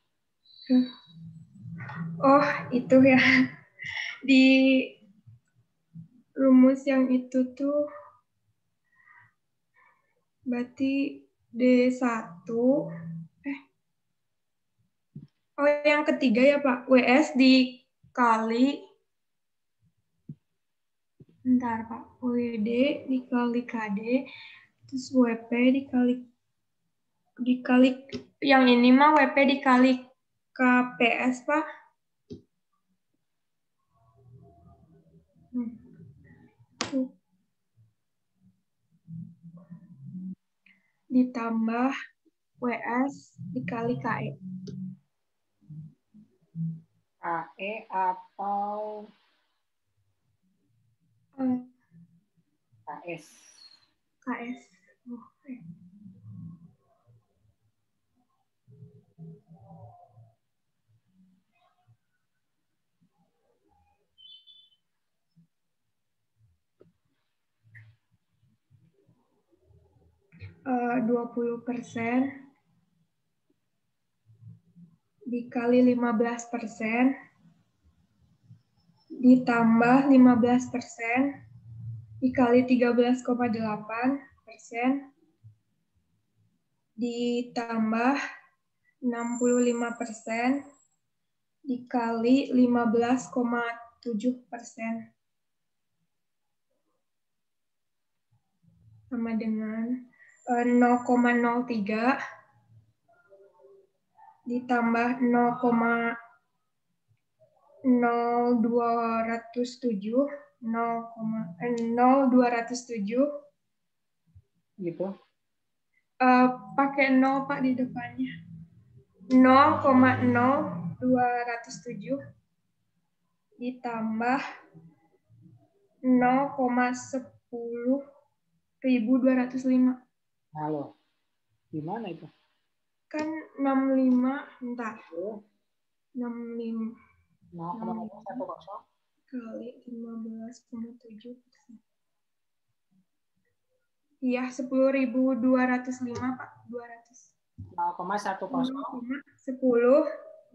Oh, itu ya. Di rumus yang itu tuh berarti D1. Oh, yang ketiga ya, Pak. WS dikali. Bentar, Pak. WD dikali KD Terus WP dikali yang ini mah WP dikali KPS, Pak. Ditambah WS dikali KE. KE atau KS? KS. Oh, 20% dikali 15% ditambah 15% dikali 13,8% ditambah 65% dikali 15,7% sama dengan 0,03 ditambah 0,207 gitu. Pakai 0 Pak di depannya. 0,0207 ditambah 0,10.205. Halo. Gimana itu? Kan 65, bentar. 65 0,110 kali 15,7%. Iya, 10.205, Pak. 200. 0,10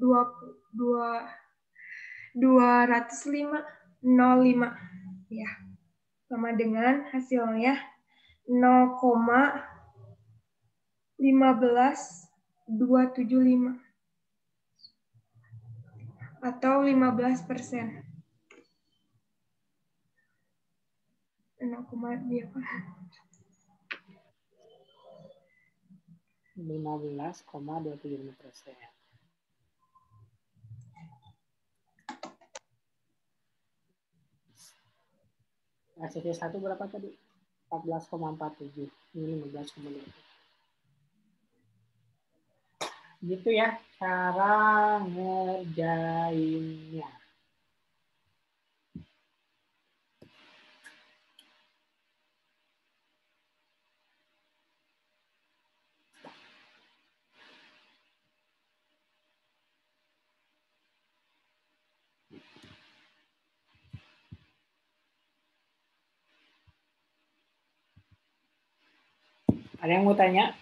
205 ya, sama dengan hasilnya 0,15275 atau 15%. 15,25%. SCC 1 berapa tadi? 14,47. Ini 15,2. Gitu ya cara ngerjainnya. Ada yang mau tanya?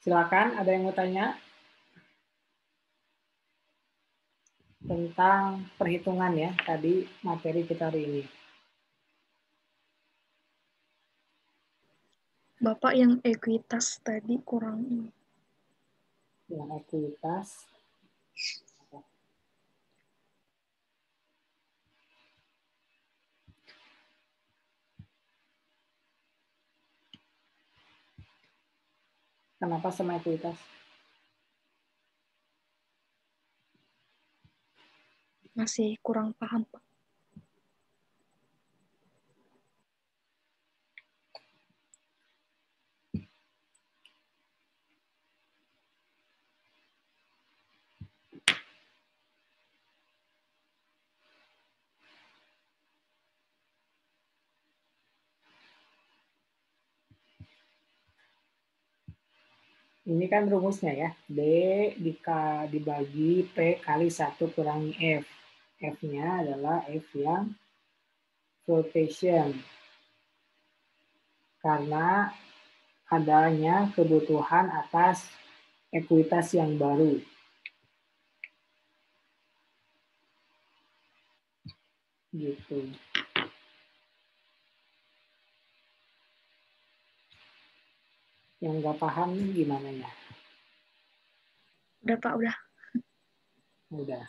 Silakan, ada yang mau tanya tentang perhitungan ya, tadi materi kita hari ini. Bapak yang ekuitas tadi kurang ini. Yang ekuitas. Kenapa sama ekuitas? Masih kurang paham, Pak. Ini kan rumusnya ya, D dibagi P kali 1 kurangi F. F-nya adalah F yang flotation. Karena adanya kebutuhan atas ekuitas yang baru. Gitu. Yang nggak paham gimana ya? Udah, Pak, udah. Udah.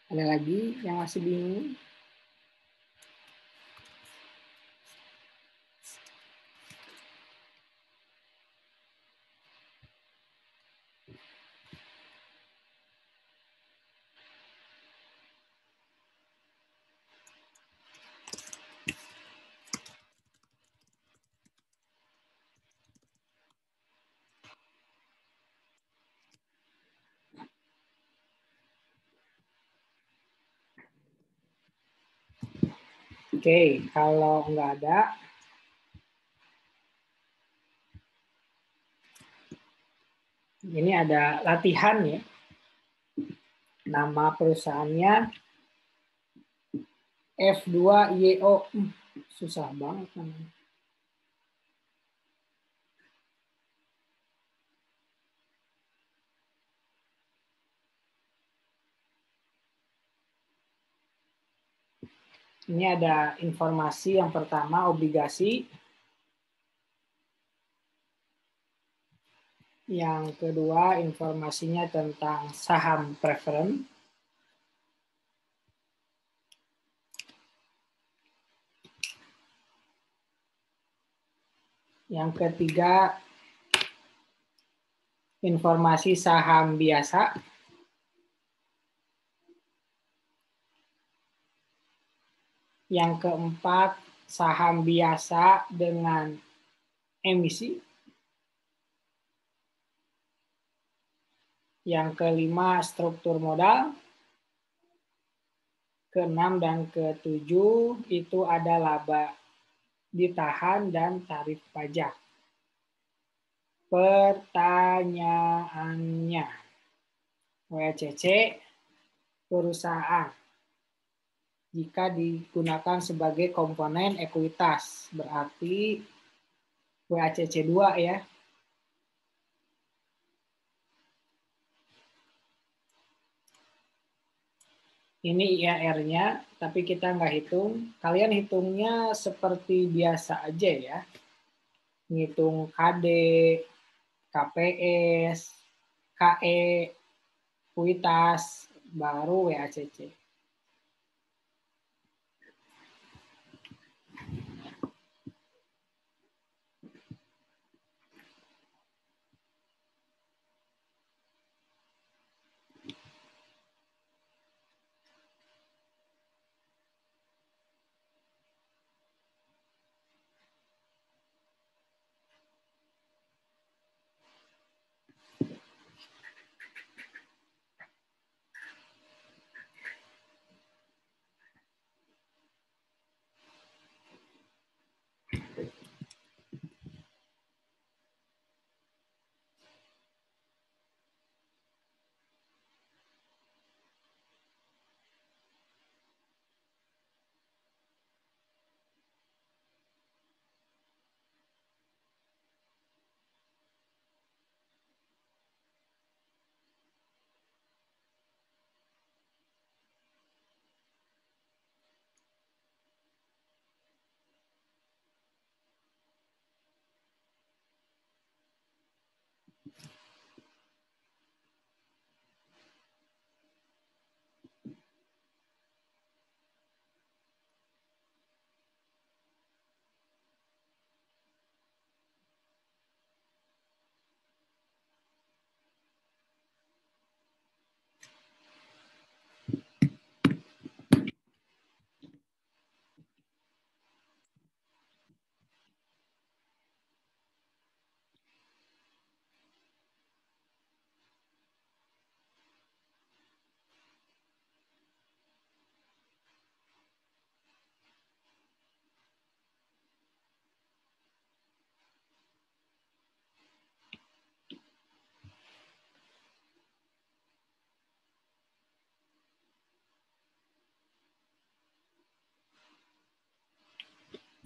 Ada lagi yang masih bingung? Oke, kalau nggak ada, ini ada latihan ya. Nama perusahaannya F2YO. Susah banget namanya. Ini ada informasi yang pertama, obligasi. Yang kedua, informasinya tentang saham preferen. Yang ketiga, informasi saham biasa. Yang keempat, saham biasa dengan emisi. Yang kelima, struktur modal. Keenam dan ketujuh itu ada laba ditahan dan tarif pajak. Pertanyaannya, WACC perusahaan jika digunakan sebagai komponen ekuitas, berarti WACC 2 ya. Ini IAR-nya, tapi kita nggak hitung. Kalian hitungnya seperti biasa aja ya. Ngitung KD, KPS, KE, kuitas, baru WACC.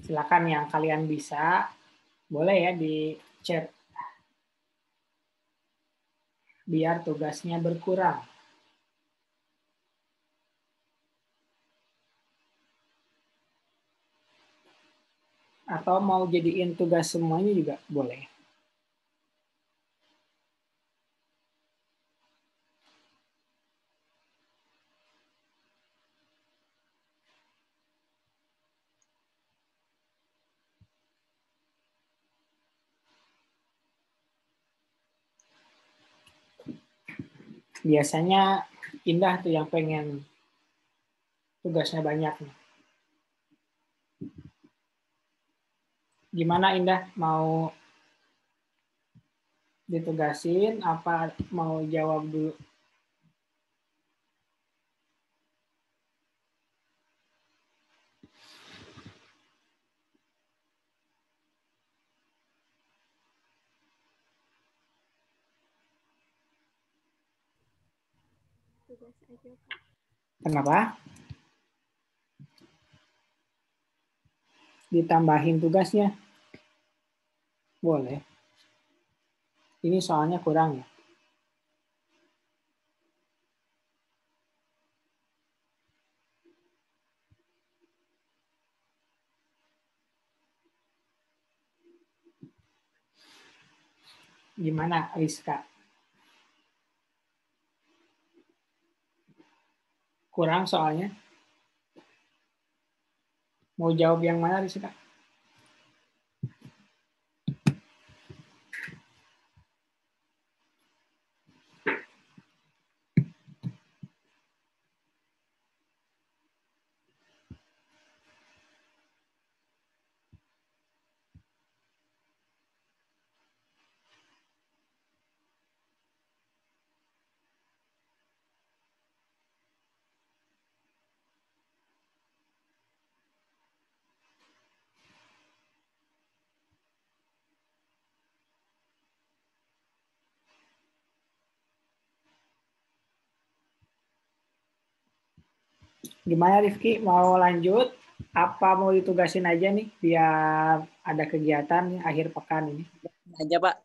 Silakan yang kalian bisa, boleh ya di chat. Biar tugasnya berkurang. Atau mau jadiin tugas semuanya juga boleh. Biasanya Indah tuh yang pengen tugasnya banyak. Gimana Indah, mau ditugasin apa mau jawab dulu? Tugas aja, Kak. Kenapa? Ditambahin tugasnya? Boleh. Ini soalnya kurang ya. Gimana Rizka? Kurang soalnya. Mau jawab yang mana Rizka? Gimana Rifki, mau lanjut? Apa mau ditugasin aja nih biar ada kegiatan akhir pekan ini? Aja Pak.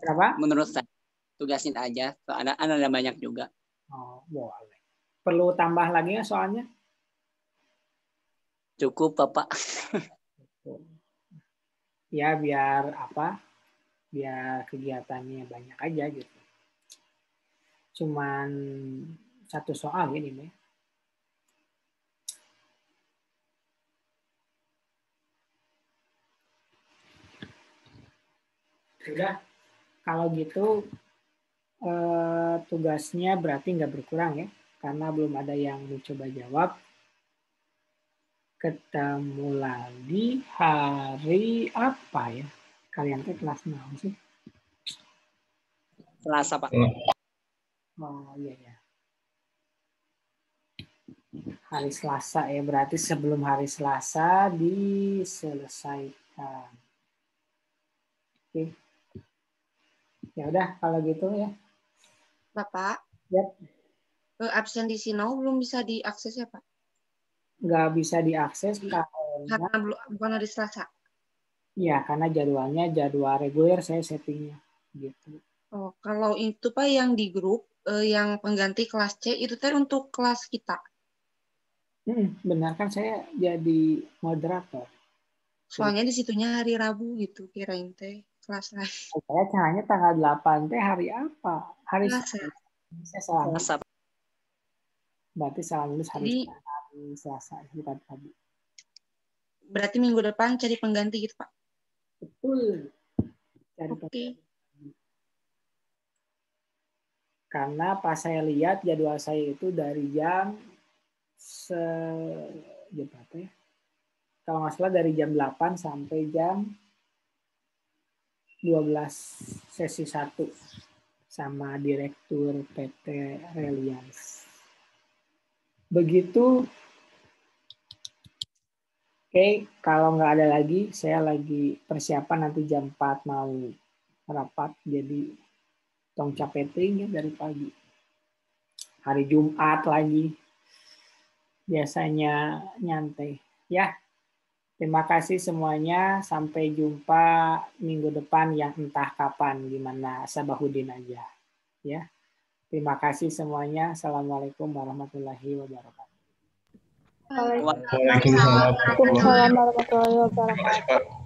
Kenapa? Menurut saya tugasin aja. Soalnya ada banyak juga. Oh, boleh. Perlu tambah lagi ya soalnya? Cukup, Bapak. Ya biar apa? Biar kegiatannya banyak aja gitu. Cuman satu soal ini, Mei. Sudah, kalau gitu tugasnya berarti nggak berkurang ya, karena belum ada yang mencoba jawab. Ketemu lagi hari apa ya? Kalian tuh kelas berapa sih? Selasa, Pak. Oh iya ya. Hari Selasa ya, berarti sebelum hari Selasa diselesaikan. Oke. Ya udah kalau gitu ya. Bapak, Yap. absen di Sinau belum bisa diakses ya, Pak? Nggak bisa diakses karena bukan hari Selasa. ya karena jadwalnya jadwal reguler saya settingnya gitu. Oh, kalau itu Pak yang di grup yang pengganti kelas C itu teh untuk kelas kita. Benar kan saya jadi moderator. Soalnya di situnya hari Rabu gitu, kirain teh kelas lain. Saya caranya tanggal 8 teh hari apa? Hari Selasa. Saya salah. Selasa. Berarti salah nulis hari Jadi, Selasa bukan tadi. Berarti minggu depan cari pengganti gitu, Pak. Betul. Cari Oke. Karena pas saya lihat jadwal saya itu dari jam berapa ya? Kalau nggak salah dari jam 8 sampai jam 12 sesi 1 sama Direktur PT Reliance. Begitu. Oke, kalau nggak ada lagi, saya lagi persiapan nanti jam 4 mau rapat, jadi tong capeting ya dari pagi. Hari Jumat lagi, biasanya nyantai. Ya, terima kasih semuanya. Sampai jumpa minggu depan yang entah kapan, gimana Sabahudin aja. Ya, terima kasih semuanya. Assalamualaikum warahmatullahi wabarakatuh. Waalaikumsalam warahmatullahi wabarakatuh.